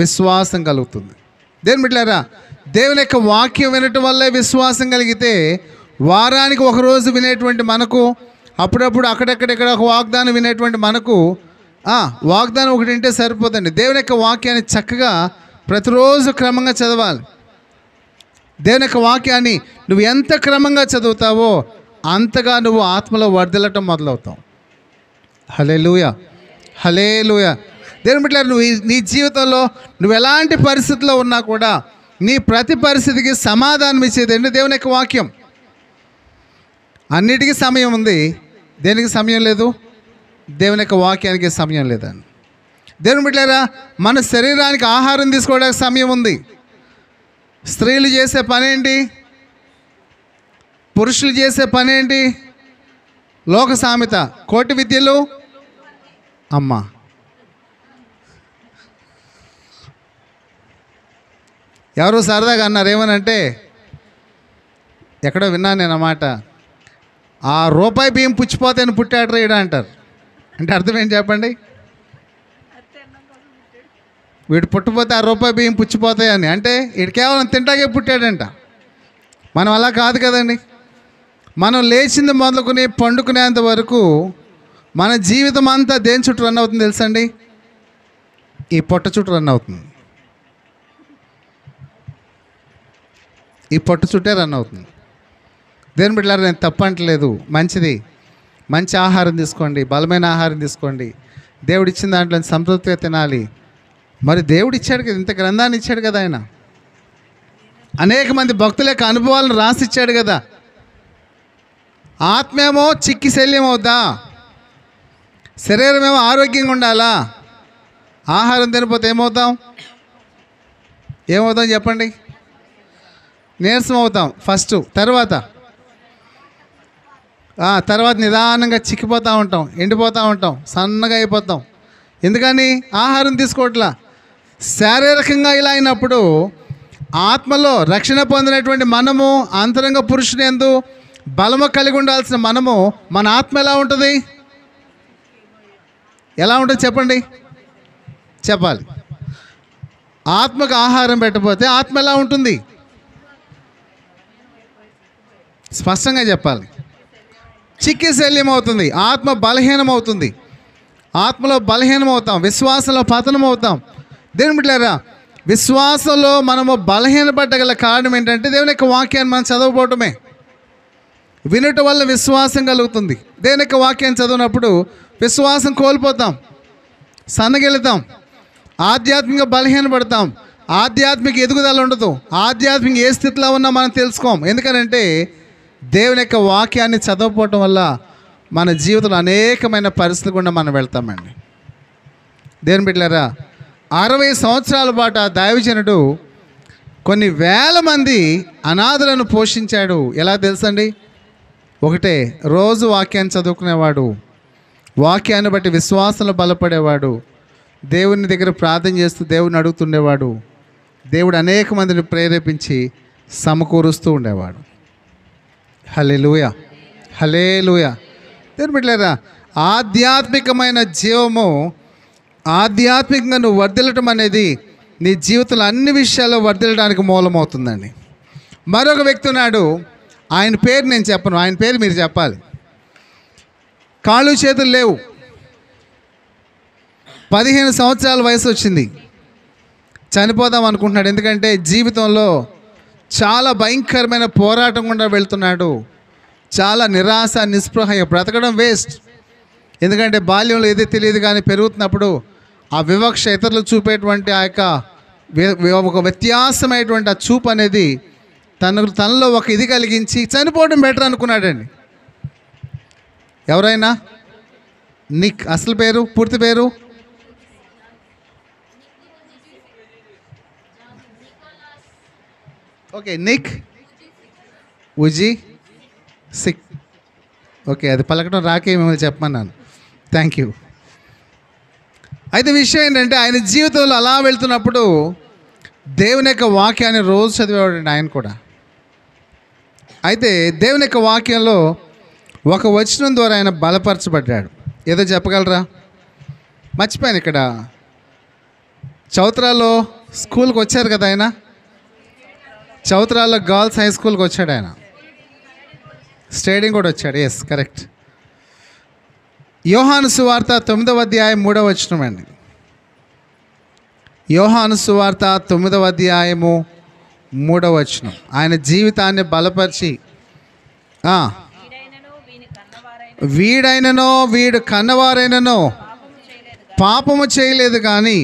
విశ్వాసం కలుగుతుంది. దేవుని బిడ్డలారా, దేవుని యొక్క వాక్యం వినటం వల్లే విశ్వాసం కలిగితే వారానికి ఒకరోజు వినేటువంటి మనకు, అప్పుడప్పుడు అక్కడెక్కడెక్కడ ఒక వాగ్దానం వినేటువంటి మనకు వాగ్దానం ఒకటి వింటే సరిపోదండి. దేవుని యొక్క వాక్యాన్ని చక్కగా ప్రతిరోజు క్రమంగా చదవాలి. దేవుని యొక్క వాక్యాన్ని నువ్వు ఎంత క్రమంగా చదువుతావో అంతగా నువ్వు ఆత్మలో వర్ధిల్లటం మొదలవుతావు. హల్లెలూయా, హల్లెలూయా. దేవుని బిడ్డలారా, నువ్వు నీ జీవితంలో నువ్వు ఎలాంటి పరిస్థితిలో ఉన్నా కూడా నీ ప్రతి పరిస్థితికి సమాధానం ఇచ్చేది ఏంటి? దేవుని యొక్క వాక్యం. అన్నిటికీ సమయం ఉంది, దేనికి సమయం లేదు? దేవుని యొక్క వాక్యానికి సమయం లేదండి. దేవుని బిడ్డలారా, మన శరీరానికి ఆహారం తీసుకోవడానికి సమయం ఉంది. స్త్రీలు చేసే పనేంటి? పురుషులు చేసే పనేంటి? లోక సామెత, కోటి విద్యలు అమ్మ. ఎవరు సరదాగా అన్నారు, ఏమనంటే ఎక్కడో విన్నాను నేను అన్నమాట, ఆ రూపాయి బియ్యం పుచ్చిపోతాయని పుట్టాడు రీడ అంటారు. అంటే అర్థం ఏంటి చెప్పండి? వీడు పుట్టిపోతే ఆ రూపాయి బియ్యం పుచ్చిపోతాయని, అంటే వీడు కేవలం తింటాకే పుట్టాడంట. మనం అలా కాదు కదండి. మనం లేచింది మొదలుకొని పండుకునేంత వరకు మన జీవితం అంతా దేని చుట్టూ రన్ అవుతుంది తెలుసండి? ఈ పొట్ట చుట్టూ రన్ అవుతుంది. ఈ పొట్ట చుట్టే రన్ అవుతుంది. దేని బిడ్డలారా, నేను తప్పంటలేదు, మంచిది, మంచి ఆహారం తీసుకోండి, బలమైన ఆహారం తీసుకోండి, దేవుడు ఇచ్చిన దాంట్లో సంతృప్తిగా తినాలి. మరి దేవుడు ఇచ్చాడు కదా, ఇంత గ్రంథాన్ని ఇచ్చాడు కదా, ఆయన అనేక మంది భక్తుల యొక్క అనుభవాలను రాసిచ్చాడు కదా. ఆత్మేమో చిక్కి శల్యం అవుద్దా? శరీరమేమో ఆరోగ్యంగా ఉండాలా? ఆహారం తినకపోతే ఏమవుతాం చెప్పండి? నీరసం అవుతాం ఫస్ట్, తర్వాత నిదానంగా చిక్కిపోతూ ఉంటాం, ఎండిపోతూ ఉంటాం, సన్నగా అయిపోతాం. ఎందుకని? ఆహారం తీసుకోవట్లా. శారీరకంగా ఇలా అయినప్పుడు ఆత్మలో రక్షణ పొందినటువంటి మనము, అంతరంగ పురుషుని యందు బలము కలిగి ఉండాల్సిన మనము, మన ఆత్మ ఎలా ఉంటుంది? ఎలా ఉంటుంది చెప్పండి, చెప్పాలి. ఆత్మకు ఆహారం పెట్టకపోతే ఆత్మ ఎలా ఉంటుంది? స్పష్టంగా చెప్పాలి. చిక్కిశల్యం అవుతుంది, ఆత్మ బలహీనం అవుతుంది. ఆత్మలో బలహీనం అవుతాం, విశ్వాసంలో పతనం అవుతాం. దేవుని బిడ్డలారా, విశ్వాసంలో మనము బలహీనపడ్డగల కారణం ఏంటంటే దేవుని యొక్క వాక్యాన్ని మనం చదవకపోవటమే. వినటం వల్ల విశ్వాసం కలుగుతుంది. దేవుని యొక్క వాక్యాన్ని చదివినప్పుడు విశ్వాసం కోల్పోతాం, సన్నగిలుతాం, ఆధ్యాత్మిక బలహీనపడతాం, ఆధ్యాత్మిక ఎదుగుదల ఉండదు. ఆధ్యాత్మిక ఏ స్థితిలో ఉన్నా మనం తెలుసుకోం. ఎందుకనంటే దేవుని యొక్క వాక్యాన్ని చదవకపోవటం వల్ల మన జీవితంలో అనేకమైన పరిస్థితులు గుండా మనం వెళ్తామండి. దేవుని బిడ్డలారా, 60 సంవత్సరాల పాటు ఆ దైవజనుడు కొన్ని వేల మంది అనాథలను పోషించాడు. ఎలా తెలుసండి? ఒకటే, రోజు వాక్యాన్ని చదువుకునేవాడు, వాక్యాన్ని బట్టి విశ్వాసంలో బలపడేవాడు, దేవుని దగ్గర ప్రార్థన చేస్తూ దేవుని అడుగుతుండేవాడు. దేవుడు అనేక మందిని ప్రేరేపించి సమకూరుస్తూ ఉండేవాడు. హల్లెలూయా, హల్లెలూయా. దేవుని బిడ్డలారా, ఆధ్యాత్మికమైన జీవము, ఆధ్యాత్మికంగా నువ్వు వర్ధిల్లటం అనేది నీ జీవితంలో అన్ని విషయాల్లో వర్ధిల్లడానికి మూలమవుతుందండి. మరొక వ్యక్తి ఉన్నాడు, ఆయన పేరు నేను చెప్పను, ఆయన పేరు మీరు చెప్పాలి. కాళ్ళు చేతులు లేవు, 15 సంవత్సరాల వయసు వచ్చింది, చనిపోదాం అనుకుంటున్నాడు. ఎందుకంటే జీవితంలో చాలా భయంకరమైన పోరాటం గుండా వెళ్తున్నాడు. చాలా నిరాశ, నిస్పృహ, బ్రతకడం వేస్ట్. ఎందుకంటే బాల్యంలో ఏదో తెలియదు కానీ పెరుగుతున్నప్పుడు ఆ వివక్ష, ఇతరులు చూపేటువంటి ఆ యొక్క ఒక వ్యత్యాసమైనటువంటి ఆ చూపు అనేది తనలో ఒక ఇది కలిగించి చనిపోవడం బెటర్ అనుకున్నాడండి. ఎవరైనా? నిక్. అసలు పేరు, పూర్తి పేరు? ఓకే, నిక్ ఉజీ సిక్. ఓకే, అది పలకడం రాకే మిమ్మల్ని చెప్పమన్నాను. Thank you. అయితే విషయం ఏంటంటే ఆయన జీవితంలో అలా వెళ్తున్నప్పుడు దేవుని యొక్క వాక్యాన్ని రోజు చదివేవాడండి ఆయన కూడా. అయితే దేవుని యొక్క వాక్యంలో ఒక వచనం ద్వారా ఆయన బలపరచబడ్డాడు. ఏదో చెప్పగలరా? మర్చిపోయాను. ఇక్కడ చౌత్రాలో స్కూల్కి వచ్చారు కదా ఆయన, చౌత్రాలో గర్ల్స్ హై స్కూల్కి వచ్చాడు ఆయన, స్టేడియం కూడా వచ్చాడు. Yes, correct. యోహాను సువార్త 9వ అధ్యాయం 3వ వచనం అండి. యోహాను సువార్త 9వ అధ్యాయము 3వ వచనం. ఆయన జీవితాన్ని బలపరిచి, వీడైననో వీడు కన్నవారైననో పాపము చేయలేదు కానీ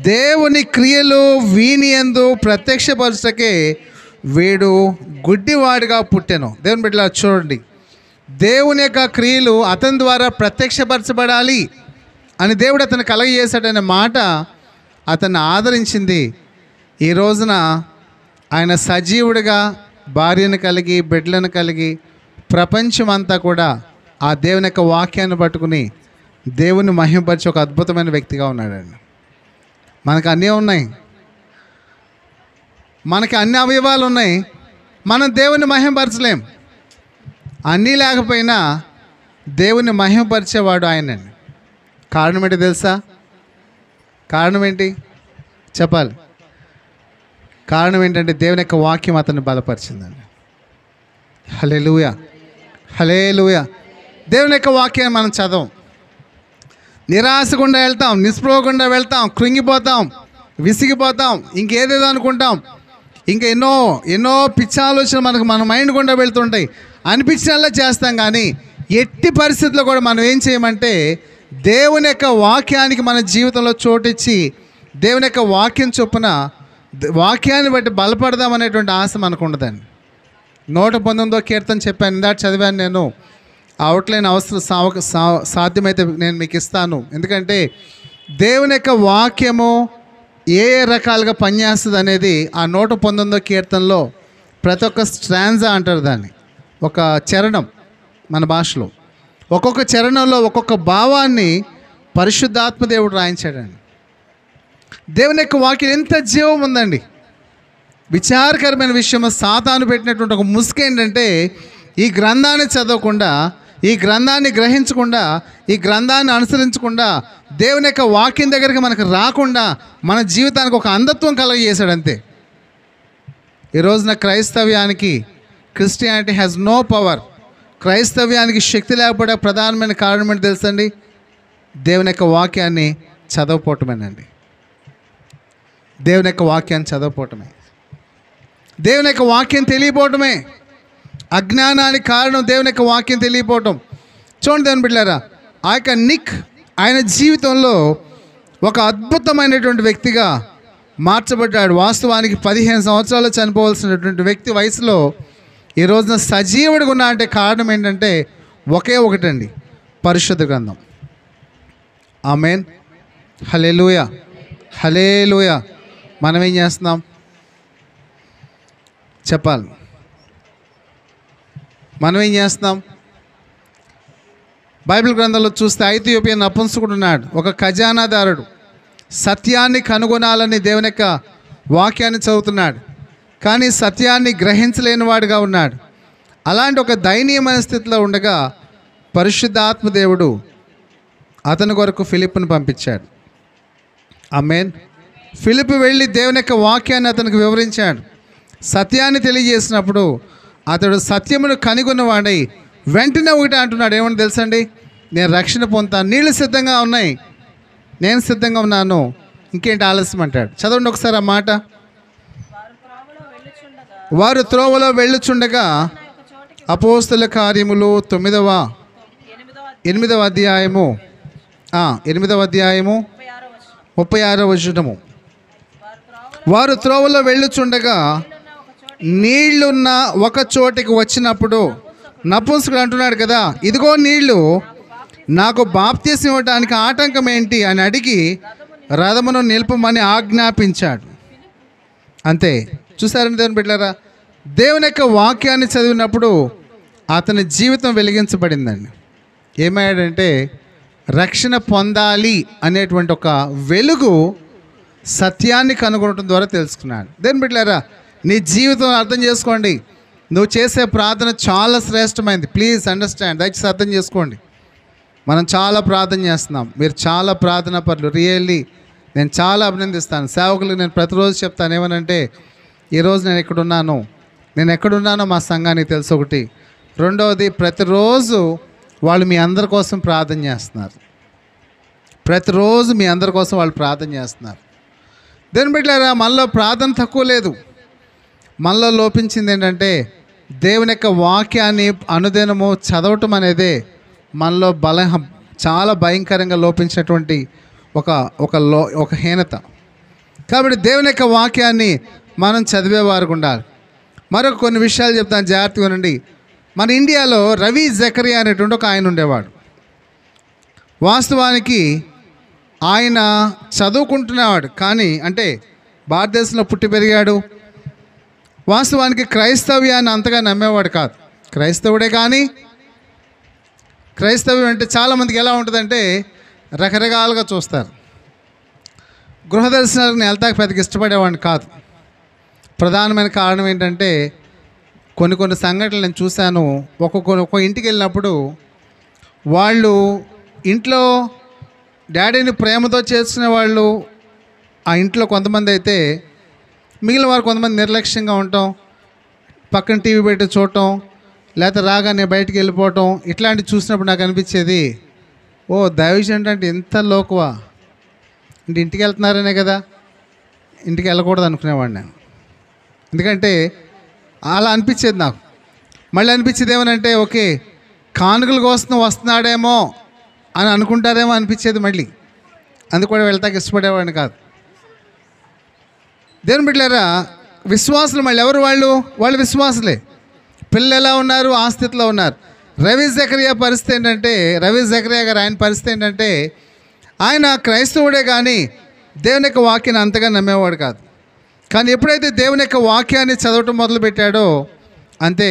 దేవుని క్రియలు వీని యందు ప్రత్యక్షపరచకే వీడు గుడ్డివాడిగా పుట్టెను. దేవుని బిడ్డలా చూడండి, దేవుని యొక్క క్రియలు అతని ద్వారా ప్రత్యక్షపరచబడాలి అని దేవుడు అతను కలగజేశాడనే మాట అతన్ని ఆదరించింది. ఈ రోజున ఆయన సజీవుడిగా భార్యను కలిగి బిడ్డలను కలిగి ప్రపంచమంతా కూడా ఆ దేవుని యొక్క వాక్యాన్ని పట్టుకుని దేవుని మహిమపరిచి ఒక అద్భుతమైన వ్యక్తిగా ఉన్నాడండి. మనకు అన్నీ ఉన్నాయి, మనకి అన్ని అవయవాలు ఉన్నాయి, మనం దేవుని మహిమపరచలేం. అన్నీ లేకపోయినా దేవుని మహిమపరిచేవాడు ఆయనండి. కారణం ఏంటి తెలుసా? కారణం ఏంటి చెప్పాలి? కారణం ఏంటంటే దేవుని యొక్క వాక్యం అతన్ని బలపరిచిందండి. హల్లెలూయా, హల్లెలూయా. దేవుని యొక్క వాక్యాన్ని మనం చదవం, నిరాశ గుండా వెళ్తాం, నిస్పృహ గుండా వెళ్తాం, కృంగిపోతాం, విసిగిపోతాం, ఇంకేదేదో అనుకుంటాం, ఇంకా ఎన్నో ఎన్నో పిచ్చి ఆలోచనలు మన మైండ్ గుండా వెళ్తుంటాయి. అనిపించినలా చేస్తాం, కానీ ఎట్టి పరిస్థితుల్లో కూడా మనం ఏం చేయమంటే దేవుని యొక్క వాక్యానికి మన జీవితంలో చోటిచ్చి దేవుని యొక్క వాక్యం చొప్పున వాక్యాన్ని బట్టి బలపడదాం అనేటువంటి ఆశ మనకు ఉండదండి. 119వ కీర్తన చెప్పాను, ఇందాక చదివాను నేను. అవుట్లైన్ అవసరం సాధ్యమైతే నేను మీకు ఇస్తాను. ఎందుకంటే దేవుని యొక్క వాక్యము ఏ రకాలుగా పనిచేస్తుంది అనేది ఆ 119వ కీర్తనలో ప్రతి ఒక్క స్ట్రాంజా అంటారు దాన్ని, ఒక చరణం మన భాషలో. ఒక్కొక్క చరణంలో ఒక్కొక్క భావాన్ని పరిశుద్ధాత్మ దేవుడు రాయించాడండి. దేవుని యొక్క వాక్యం ఎంత జీవం ఉందండి. విచారకరమైన విషయం, సాతాను పెట్టినటువంటి ఒక ముసుగు ఏంటంటే, ఈ గ్రంథాన్ని చదవకుండా, ఈ గ్రంథాన్ని గ్రహించకుండా, ఈ గ్రంథాన్ని అనుసరించకుండా, దేవుని యొక్క వాక్యం దగ్గరికి మనకు రాకుండా మన జీవితానికి ఒక అంధత్వం కలగజేశాడు అంతే. ఈ రోజున క్రైస్తవ్యానికి, క్రిస్టియానిటీ హ్యాస్ నో పవర్. క్రైస్తవ్యానికి శక్తి లేకపోవడం ప్రధానమైన కారణం ఏంటి తెలుసండి? దేవుని యొక్క వాక్యాన్ని చదవపోవటమేనండి. దేవుని యొక్క వాక్యాన్ని చదవపోవటమే, దేవుని యొక్క వాక్యం తెలియపోవటమే. అజ్ఞానానికి కారణం దేవుని యొక్క వాక్యం తెలియపోవటం. చూడండి దేవుని బిడ్డలారా, ఆ యొక్క నిక్ ఆయన జీవితంలో ఒక అద్భుతమైనటువంటి వ్యక్తిగా మార్చబడ్డాడు. వాస్తవానికి 15 సంవత్సరాలు చనిపోవాల్సినటువంటి వ్యక్తి వయసులో ఈ రోజున సజీవుడిగా ఉన్నా అంటే కారణం ఏంటంటే ఒకే ఒకటండి, పరిశుద్ధ గ్రంథం. ఆమేన్, హల్లెలూయా, హల్లెలూయా. మనం ఏం చేస్తున్నాం చెప్పాలి? మనం ఏం చేస్తున్నాం? బైబిల్ గ్రంథంలో చూస్తే ఐథియోపియా నపుంసకుడు ఉన్నాడు, ఒక ఖజానాదారుడు. సత్యాన్ని కనుగొనాలని దేవుని యొక్క వాక్యాన్ని చదువుతున్నాడు, కానీ సత్యాన్ని గ్రహించలేని వాడుగా ఉన్నాడు. అలాంటి ఒక దయనీయమైన స్థితిలో ఉండగా పరిశుద్ధాత్మ దేవుడు అతని కొరకు ఫిలిప్పును పంపించాడు. ఆమేన్. ఫిలిప్పు వెళ్ళి దేవుని యొక్క వాక్యాన్ని అతనికి వివరించాడు. సత్యాన్ని తెలియజేసినప్పుడు అతడు సత్యమును కనుగొన్నవాడై వెంటనే ఒకటి అంటున్నాడు. ఏమని తెలుసండి? నేను రక్షణ పొందుతాను, నీళ్ళు సిద్ధంగా ఉన్నాయి, నేను సిద్ధంగా ఉన్నాను, ఇంకేంటి ఆలస్యం అంటాడు. చదవండి ఒకసారి ఆ మాట. వారు త్రోవలో వెళ్ళుచుండగా, అపోస్తల కార్యములు 8వ అధ్యాయము 36వ వచనము. వారు త్రోవలో వెళ్ళుచుండగా నీళ్లున్న ఒక చోటికి వచ్చినప్పుడు, నపుంసకుడు అంటున్నాడు కదా, ఇదిగో నీళ్లు, నాకు బాప్తీసం ఇవ్వడానికి ఆటంకం ఏంటి అని అడిగి రథమును నిలుపమని ఆజ్ఞాపించాడు. అంతే. చూసారని దేవుని బిడ్డలారా, దేవుని యొక్క వాక్యాన్ని చదివినప్పుడు అతని జీవితం వెలిగించబడిందండి. ఏమయ్యాడంటే రక్షణ పొందాలి అనేటువంటి ఒక వెలుగు సత్యాన్ని కనుగొనడం ద్వారా తెలుసుకున్నాడు. దేవుని బిడ్డలారా, నీ జీవితం అర్థం చేసుకోండి. నువ్వు చేసే ప్రార్థన చాలా శ్రేష్టమైంది. ప్లీజ్ అండర్స్టాండ్, దయచేసి అర్థం చేసుకోండి. మనం చాలా ప్రార్థన చేస్తున్నాం, మీరు చాలా ప్రార్థన పరులు. రియల్లీ నేను చాలా అభినందిస్తాను. సేవకులకు నేను ప్రతిరోజు చెప్తాను ఏమనంటే, ఈరోజు నేను ఎక్కడున్నానో మా సంఘానికి తెలుసు ఒకటి. రెండవది, ప్రతిరోజు వాళ్ళు మీ అందరి కోసం ప్రార్థన చేస్తున్నారు. ప్రతిరోజు మీ అందరి కోసం వాళ్ళు ప్రార్థన చేస్తున్నారు. దేవుని బిడ్డలారా, మనలో ప్రార్థన తక్కువ లేదు. మనలో లోపించింది ఏంటంటే దేవుని యొక్క వాక్యాన్ని అనుదినము చదవటం అనేదే మనలో చాలా భయంకరంగా లోపించినటువంటి ఒక హీనత. కాబట్టి దేవుని యొక్క వాక్యాన్ని మనం చదివేవారు ఉండాలి. మరొక కొన్ని విషయాలు చెప్తాను, జాగ్రత్తగా వినండి. మన ఇండియాలో రవి జకరియా అనేటువంటి ఒక ఆయన ఉండేవాడు. వాస్తవానికి ఆయన చదువుకుంటున్నవాడు, కానీ అంటే భారతదేశంలో పుట్టి పెరిగాడు. వాస్తవానికి క్రైస్తవ్యాన్ని అంతగా నమ్మేవాడు కాదు. క్రైస్తవుడే, కానీ క్రైస్తవ్యం అంటే చాలామందికి ఎలా ఉంటుందంటే రకరకాలుగా చూస్తారు. గృహ దర్శనాలకు వెళ్తాక పెద్దగా ఇష్టపడేవాడిని కాదు. ప్రధానమైన కారణం ఏంటంటే కొన్ని సంఘటనలు నేను చూశాను. ఒక్కొక్క ఇంటికి వెళ్ళినప్పుడు వాళ్ళు ఇంట్లో డాడీని ప్రేమతో చేసుకునే వాళ్ళు ఆ ఇంట్లో కొంతమంది అయితే, మిగిలిన వారు కొంతమంది నిర్లక్ష్యంగా ఉండటం, పక్కన టీవీ పెట్టి చూడటం, లేకపోతే రాగానే బయటికి వెళ్ళిపోవటం, ఇట్లాంటివి చూసినప్పుడు నాకు అనిపించేది, ఓ దైవజనుడు అంటే ఎంత లోకువా, అంటే ఇంటికి వెళ్తున్నారనే కదా, ఇంటికి వెళ్ళకూడదు అనుకునేవాడిని నేను. ఎందుకంటే అలా అనిపించేది నాకు. మళ్ళీ అనిపించేది ఏమనంటే, ఓకే కానుకల కోసం వస్తున్నాడేమో అని అనుకుంటారేమో అనిపించేది మళ్ళీ. అందుకు కూడా వెళ్తాక ఇష్టపడేవాడిని కాదు. దేవుని బిడ్డలారా, విశ్వాసులు మళ్ళీ ఎవరు? వాళ్ళు విశ్వాసులే. పిల్లలు ఎలా ఉన్నారు? ఆ స్థితిలో ఉన్నారు. రవి జకరియా పరిస్థితి ఏంటంటే, రవి జకరియా గారు ఆయన పరిస్థితి ఏంటంటే, ఆయన క్రైస్తవుడే కానీ దేవుని యొక్క వాక్యాన్ని అంతగా నమ్మేవాడు కాదు. కానీ ఎప్పుడైతే దేవుని యొక్క వాక్యాన్ని చదవటం మొదలుపెట్టాడో అంతే,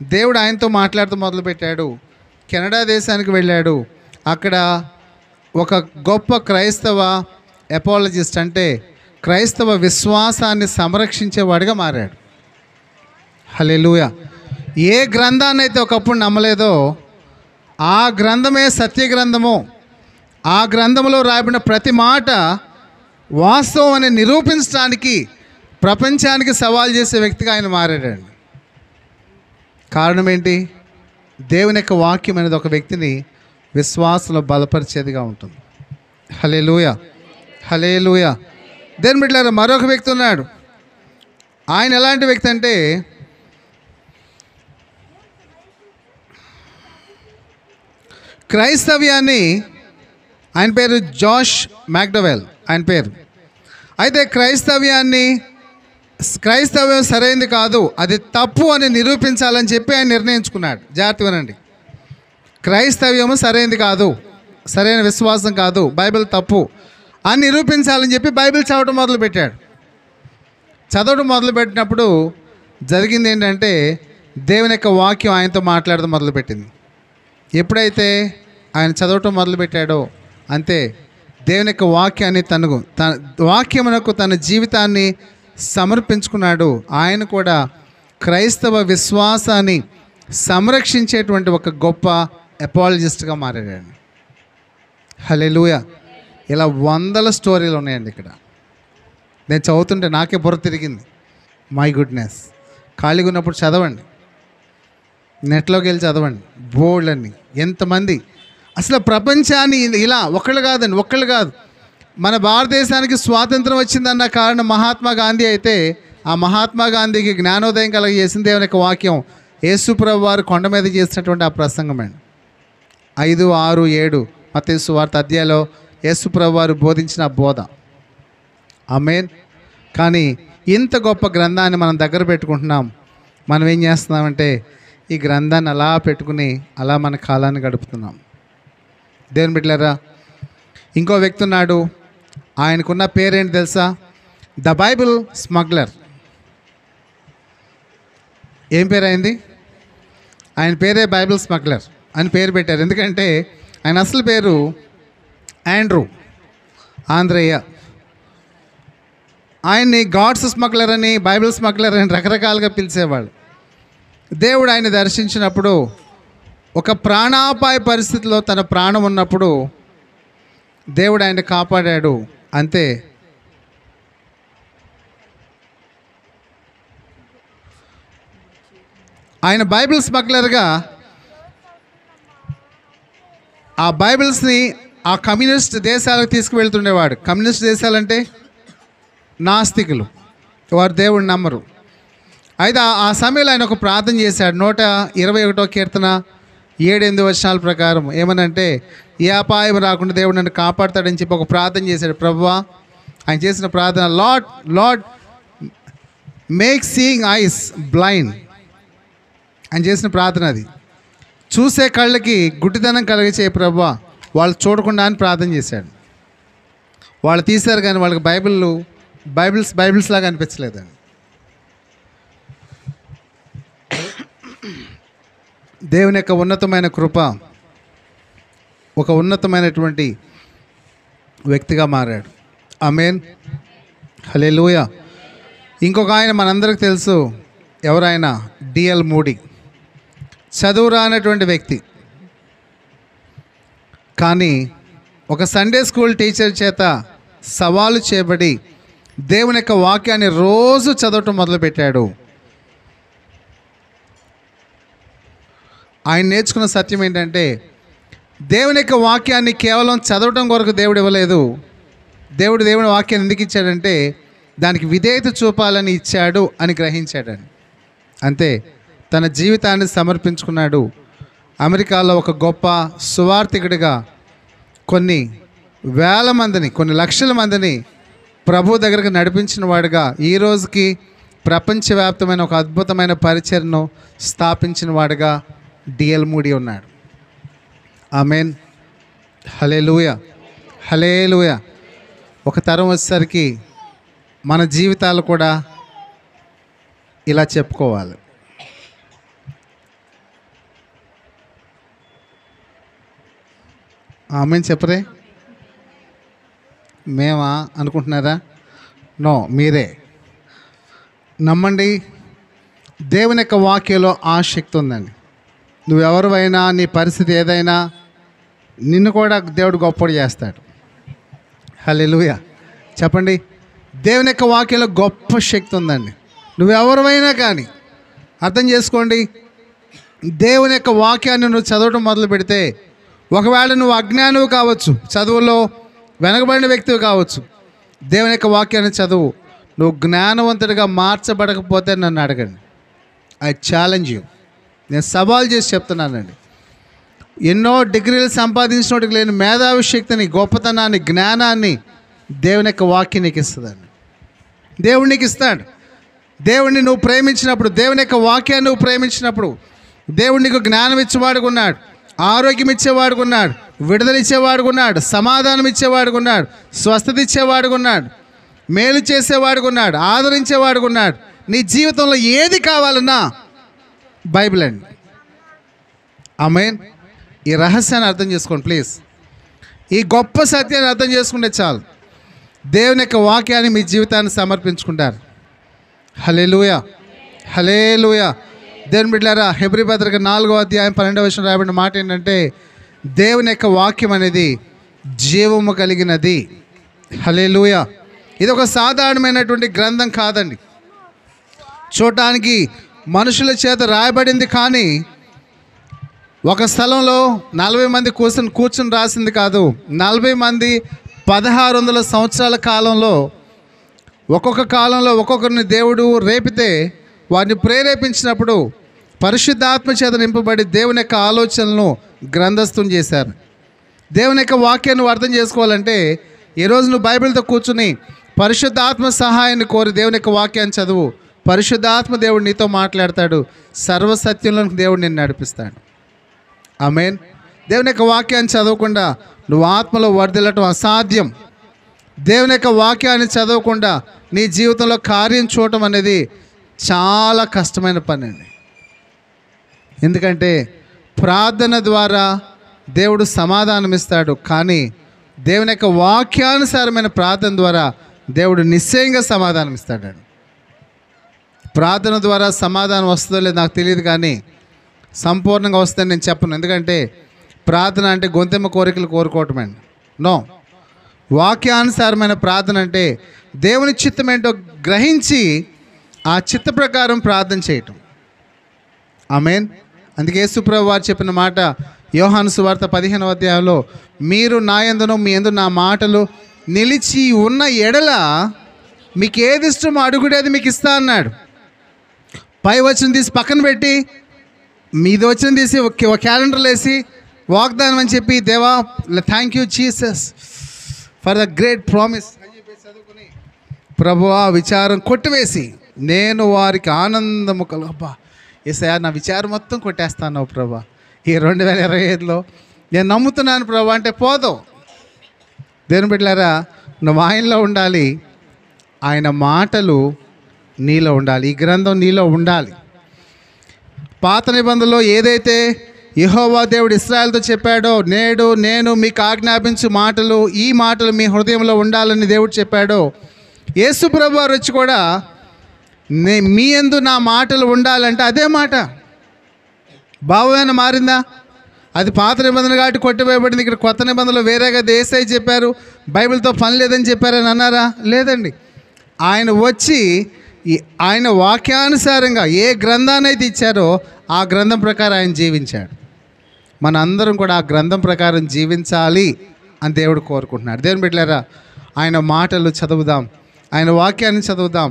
దేవుడు ఆయనతో మాట్లాడుతూ మొదలుపెట్టాడు. కెనడా దేశానికి వెళ్ళాడు. అక్కడ ఒక గొప్ప క్రైస్తవ ఎపాలజిస్ట్ అంటే క్రైస్తవ విశ్వాసాన్ని సంరక్షించేవాడిగా మారాడు. హల్లెలూయా. ఏ గ్రంథాన్ని అయితే ఒకప్పుడు నమ్మలేదో ఆ గ్రంథమే సత్య గ్రంథము, ఆ గ్రంథంలో రాయబడిన ప్రతి మాట వాస్తవం అని నిరూపించడానికి ప్రపంచానికి సవాల్ చేసే వ్యక్తిగా ఆయన మారాడండి. కారణం ఏంటి? దేవుని యొక్క వాక్యం అనేది ఒక వ్యక్తిని విశ్వాసంలో బలపరిచేదిగా ఉంటుంది. హల్లెలూయా, హల్లెలూయా. దేని బిడ్డలారా, మరొక వ్యక్తి ఉన్నాడు. ఆయన ఎలాంటి వ్యక్తి అంటే క్రైస్తవ్యాన్ని, ఆయన పేరు జాష్ మ్యాక్డవెల్ ఆయన పేరు. అయితే క్రైస్తవ్యం సరైనది కాదు, అది తప్పు అని నిరూపించాలని చెప్పి ఆయన నిర్ణయించుకున్నాడు. జాగ్రత్త వినండి. క్రైస్తవ్యము సరైనది కాదు, సరైన విశ్వాసం కాదు, బైబిల్ తప్పు అని నిరూపించాలని చెప్పి బైబిల్ చదవడం మొదలుపెట్టాడు. చదవడం మొదలుపెట్టినప్పుడు జరిగింది ఏంటంటే దేవుని యొక్క వాక్యం ఆయనతో మాట్లాడడం మొదలుపెట్టింది. ఎప్పుడైతే ఆయన చదవటం మొదలుపెట్టాడో అంతే దేవుని యొక్క వాక్యాన్ని తన వాక్యమునకు తన జీవితాన్ని సమర్పించుకున్నాడు. ఆయన కూడా క్రైస్తవ విశ్వాసాన్ని సంరక్షించేటువంటి ఒక గొప్ప ఎపాలజిస్ట్గా మారాడండి. హల్లెలూయా. ఇలా వందల స్టోరీలు ఉన్నాయండి ఇక్కడ. నేను చదువుతుంటే నాకే బుర్ర తిరిగింది. My goodness. ఖాళీగా ఉన్నప్పుడు చదవండి, నెట్లోకి వెళ్ళి చదవండి. బోల్డ్ ఎంతమంది అసలు ప్రపంచాన్ని ఇలా ఒకళ్ళు కాదు. మన భారతదేశానికి స్వాతంత్రం వచ్చిందన్న కారణం మహాత్మా గాంధీ అయితే, ఆ మహాత్మా గాంధీకి జ్ఞానోదయం కలగజేసింది దేవుని యొక్క వాక్యం. యేసుప్రభు వారు కొండ మీద చేసినటువంటి ఆ ప్రసంగమండి. 5, 6, 7 మత్తయి సువార్త అధ్యాయంలో యేసుప్రభు వారు బోధించిన బోధ. ఆమేన్. కానీ ఇంత గొప్ప గ్రంథాన్ని మనం దగ్గర పెట్టుకుంటున్నాం. మనం ఏం చేస్తున్నామంటే ఈ గ్రంథాన్ని అలా పెట్టుకుని అలా మన కాలాన్ని గడుపుతున్నాం. దేవుని బిడ్డలారా, ఇంకో వ్యక్తి ఉన్నాడు. ఆయనకున్న పేరేంటి తెలుసా? The Bible smuggler. ఏం పేరు అయింది? ఆయన పేరే బైబిల్ స్మగ్లర్ అని పేరు పెట్టారు. ఎందుకంటే ఆయన అసలు పేరు ఆంధ్రయ్య. ఆయన్ని గాడ్స్ స్మగ్లర్ అని, బైబిల్ స్మగ్లర్ అని రకరకాలుగా పిలిచేవాళ్ళు. దేవుడు ఆయన దర్శించినప్పుడు ఒక ప్రాణాపాయ పరిస్థితిలో తన ప్రాణం ఉన్నప్పుడు దేవుడు ఆయన కాపాడాడు. అంతే. ఆయన బైబిల్ స్మగ్లర్గా ఆ బైబిల్స్ని ఆ కమ్యూనిస్ట్ దేశాలకు తీసుకువెళ్తుండేవాడు. కమ్యూనిస్ట్ దేశాలంటే నాస్తికులు, వారు దేవుడిని నమ్మరు. అయితే ఆ సమయంలో ఆయన ఒక ప్రార్థన చేశాడు. 121వ కీర్తన 7-8 వచనాల ప్రకారం ఏమనంటే, ఏ అపాయం రాకుండా దేవుడు నన్ను కాపాడతాడని చెప్పి ఒక ప్రార్థన చేశాడు. ప్రభువా, ఆయన చేసిన ప్రార్థన, lord make seeing ice blind. ఆయన చేసిన ప్రార్థన అది. చూసే కళ్ళకి గుడ్డితనం కలిగించే ప్రభువా, వాళ్ళు చూడకుండా అని ప్రార్థన చేశాడు. వాళ్ళు తీశారు కానీ వాళ్ళకి బైబిల్స్ లాగా అనిపించలేదండి. దేవుని యొక్క ఉన్నతమైన కృప, ఒక ఉన్నతమైనటువంటి వ్యక్తిగా మారాడు. ఆమేన్. హల్లెలూయా. ఇంకొక ఆయన మనందరికి తెలుసు. ఎవరైనా డిఎల్ మూడీ. చదువు రానటువంటి వ్యక్తి, కానీ ఒక సండే స్కూల్ టీచర్ చేత సవాలు చేయబడి దేవుని యొక్క వాక్యాన్ని రోజు చదవటం మొదలుపెట్టాడు. ఆయన నేర్చుకున్న సత్యం ఏంటంటే, దేవుని యొక్క వాక్యాన్ని కేవలం చదవటం కొరకు దేవుడు ఇవ్వలేదు. దేవుని వాక్యాన్ని ఎందుకు ఇచ్చాడంటే దానికి విధేయత చూపాలని ఇచ్చాడు అని గ్రహించాడని. అంతే. తన జీవితాన్ని సమర్పించుకున్నాడు. అమెరికాలో ఒక గొప్ప సువార్థికుడిగా కొన్ని వేల మందిని, కొన్ని లక్షల మందిని ప్రభు దగ్గరకు నడిపించిన వాడుగా, ఈ రోజుకి ప్రపంచవ్యాప్తమైన ఒక అద్భుతమైన పరిచర్ను స్థాపించిన వాడుగా డిఎల్ మూడీ ఉన్నాడు. ఆమేన్. హల్లెలూయా, హల్లెలూయా. ఒక తరం వచ్చేసరికి మన జీవితాలు కూడా ఇలా చెప్పుకోవాలి. ఆమేన్ చెప్పరే. మేమా అనుకుంటున్నారా? నో, మీరే నమ్మండి. దేవుని యొక్క వాక్యంలో ఆ శక్తి ఉందండి. నువ్వెవరివైనా, నీ పరిస్థితి ఏదైనా, నిన్ను కూడా దేవుడు గొప్పడు చేస్తాడు. హల్లెలూయా చెప్పండి. దేవుని యొక్క వాక్యంలో గొప్ప శక్తి ఉందండి. నువ్వెవరివైనా కానీ అర్థం చేసుకోండి. దేవుని యొక్క వాక్యాన్ని నువ్వు చదవడం మొదలు పెడితే, ఒకవేళ నువ్వు అజ్ఞానివి కావచ్చు, చదువులో వెనకబడిన వ్యక్తివి కావచ్చు, దేవుని యొక్క వాక్యాన్ని చదువు. నువ్వు జ్ఞానవంతుడిగా మార్చబడకపోతే నన్ను అడగండి. I challenge you. నేను సవాల్ చేసి చెప్తున్నానండి. ఎన్నో డిగ్రీలు సంపాదించినోటికి లేని మేధావి శక్తిని, గొప్పతనాన్ని, జ్ఞానాన్ని దేవుని యొక్క వాక్యం నీకు ఇస్తుందండి. దేవుడు నీకు ఇస్తాడు. దేవుడిని నువ్వు ప్రేమించినప్పుడు, దేవుని యొక్క వాక్యాన్ని నువ్వు ప్రేమించినప్పుడు, దేవుడు నీకు జ్ఞానం ఇచ్చేవాడుకున్నాడు, ఆరోగ్యం ఇచ్చేవాడుకున్నాడు, విడుదల ఇచ్చేవాడుకున్నాడు, సమాధానం ఇచ్చేవాడుకున్నాడు, స్వస్థత ఇచ్చేవాడుకున్నాడు, మేలు చేసేవాడుకున్నాడు, ఆదరించేవాడుకున్నాడు. నీ జీవితంలో ఏది కావాలన్నా బైబిల్ అండి. ఆమేన్. ఈ రహస్యాన్ని అర్థం చేసుకోండి ప్లీజ్. ఈ గొప్ప సత్యాన్ని అర్థం చేసుకుంటే చాలు. దేవుని యొక్క వాక్యాన్ని మీ జీవితాన్ని సమర్పించుకుంటారు. హల్లెలూయా, హల్లెలూయా. దేవుని బిడ్డలారా, హెబ్రీ పత్రిక 4వ అధ్యాయం 12వ వచనం రాయబడిన మాట ఏంటంటే, దేవుని యొక్క వాక్యం అనేది జీవము కలిగినది. హల్లెలూయా. ఇది ఒక సాధారణమైనటువంటి గ్రంథం కాదండి. చూడటానికి మనుషుల చేత రాయబడింది, కానీ ఒక స్థలంలో 40 మంది కూర్చుని రాసింది కాదు. 40 మంది 1600 సంవత్సరాల కాలంలో, ఒక్కొక్క కాలంలో ఒక్కొక్కరిని దేవుడు రేపితే వారిని ప్రేరేపించినప్పుడు పరిశుద్ధాత్మ చేత నింపబడి దేవుని యొక్క ఆలోచనలను గ్రంథస్థం చేశారు. దేవుని యొక్క వాక్యాన్ని నువ్వు అర్థం చేసుకోవాలంటే, ఈరోజు నువ్వు బైబిల్తో కూర్చుని పరిశుద్ధాత్మ సహాయాన్ని కోరి దేవుని యొక్క వాక్యాన్ని చదువు. పరిశుద్ధాత్మ దేవుడు నీతో మాట్లాడతాడు. సర్వసత్యంలో దేవుడు నిన్ను నడిపిస్తాడు. ఆమేన్. దేవుని యొక్క వాక్యాన్ని చదవకుండా నువ్వు ఆత్మలో వర్ధిల్లటం అసాధ్యం. దేవుని యొక్క వాక్యాన్ని చదవకుండా నీ జీవితంలో కార్యం చూడటం అనేది చాలా కష్టమైన పని అండి. ఎందుకంటే ప్రార్థన ద్వారా దేవుడు సమాధానం ఇస్తాడు, కానీ దేవుని యొక్క వాక్యానుసారమైన ప్రార్థన ద్వారా దేవుడు నిశ్చయంగా సమాధానం ఇస్తాడండి. ప్రార్థన ద్వారా సమాధానం వస్తుందో లేదో నాకు తెలియదు, కానీ సంపూర్ణంగా వస్తుందని నేను చెప్పను. ఎందుకంటే ప్రార్థన అంటే గొంతెమ్మ కోరికలు కోరుకోవటమండి. నో, వాక్యానుసారమైన ప్రార్థన అంటే దేవుని చిత్తం ఏంటో గ్రహించి ఆ చిత్త ప్రకారం ప్రార్థన చేయటం. ఆమేన్. అందుకే యేసు ప్రభువు వారు చెప్పిన మాట యోహాను సువార్త 15వ అధ్యాయంలో, మీరు నా యందును మీ యందు నా మాటలు నిలిచి ఉన్న ఎడల మీకు ఏది ఇష్టమో అడుగుడేది మీకు ఇస్తా అన్నాడు. పై వచ్చిన తీసి పక్కన పెట్టి, మీది వచ్చిన తీసి ఒక క్యాలెండర్లో వేసి వాగ్దానం అని చెప్పి, దేవా thank you Jesus for the great promise అని చెప్పి చదువుకుని ప్రభువా విచారం కొట్టివేసి, నేను వారికి ఆనందము అబ్బా యేసయ్యా నా విచారం మొత్తం కొట్టేస్తాను ప్రభా ఈ 2025లో, నేను నమ్ముతున్నాను ప్రభా అంటే పోదు. దేవుని బిడ్డలారా, నువ్వు ఆయనలో ఉండాలి, ఆయన మాటలు నీలో ఉండాలి, ఈ గ్రంథం నీలో ఉండాలి. పాత నిబంధనలో ఏదైతే యెహోవా దేవుడు ఇశ్రాయేలుతో చెప్పాడో, నేడు నేను మీకు ఆజ్ఞాపించు మాటలు, ఈ మాటలు మీ హృదయంలో ఉండాలని దేవుడు చెప్పాడో, యేసు ప్రభు వారు వచ్చి కూడా మీ యందు నా మాటలు ఉండాలంటే అదే మాట. భావమైనా మారిందా? అది పాత నిబంధన కాబట్టి కొట్టివేయబడింది. ఇక్కడ కొత్త నిబంధనలు వేరేగా యేసయ్య చెప్పారు, బైబిల్తో పని లేదని చెప్పారని అన్నారా? లేదండి. ఆయన వచ్చి ఆయన వాక్యానుసారంగా ఏ గ్రంథాన్ని అయితే ఇచ్చారో ఆ గ్రంథం ప్రకారం ఆయన జీవించాడు. మన అందరం కూడా ఆ గ్రంథం ప్రకారం జీవించాలి అని దేవుడు కోరుకుంటున్నాడు. దేవుని బిడ్డలారా, ఆయన మాటలు చదువుదాం, ఆయన వాక్యాన్ని చదువుదాం.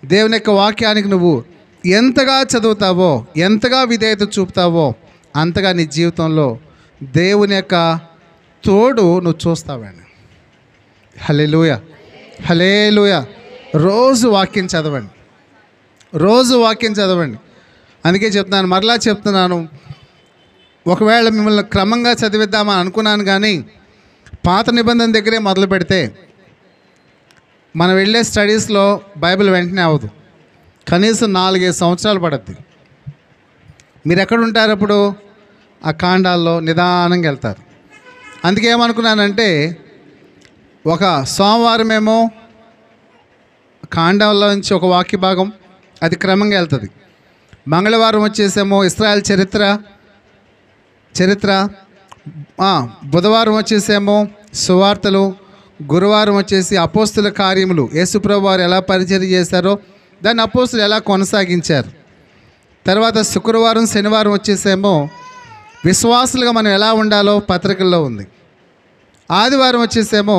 దేవుని యొక్క వాక్యానికి నువ్వు ఎంతగా చదువుతావో, ఎంతగా విధేయత చూపుతావో, అంతగా నీ జీవితంలో దేవుని యొక్క తోడు నువ్వు చూస్తావండి. హల్లెలూయా, హల్లెలూయా. రోజు వాక్యం చదవండి, రోజు వాక్యం చదవండి. అందుకే చెప్తున్నాను, మరలా చెప్తున్నాను, ఒకవేళ మిమ్మల్ని క్రమంగా చదివిద్దామని అనుకున్నాను, కానీ పాత నిబంధన దగ్గరే మొదలు పెడితే మనం వెళ్ళే స్టడీస్లో బైబిల్ వెంటనే అవ్వదు. కనీసం 4-5 సంవత్సరాలు పడుద్ది. మీరు ఎక్కడుంటారు అప్పుడు? ఆ కాండాల్లో నిదానంగా వెళ్తారు. అందుకే ఏమనుకున్నానంటే, ఒక సోమవారం ఏమో కాండంలో నుంచి ఒక వాక్య భాగం, అది క్రమంగా వెళ్తుంది. మంగళవారం వచ్చేసేమో ఇశ్రాయేల్ చరిత్ర, బుధవారం వచ్చేసేమో సువార్తలు, గురువారం వచ్చేసి అపోస్తుల కార్యములు, యేసుప్రభు వారు ఎలా పరిచర్య చేశారో దాన్ని అపోస్తులు ఎలా కొనసాగించారు. తర్వాత శుక్రవారం శనివారం వచ్చేసేమో విశ్వాసులుగా మనం ఎలా ఉండాలో పత్రికల్లో ఉంది. ఆదివారం వచ్చేసేమో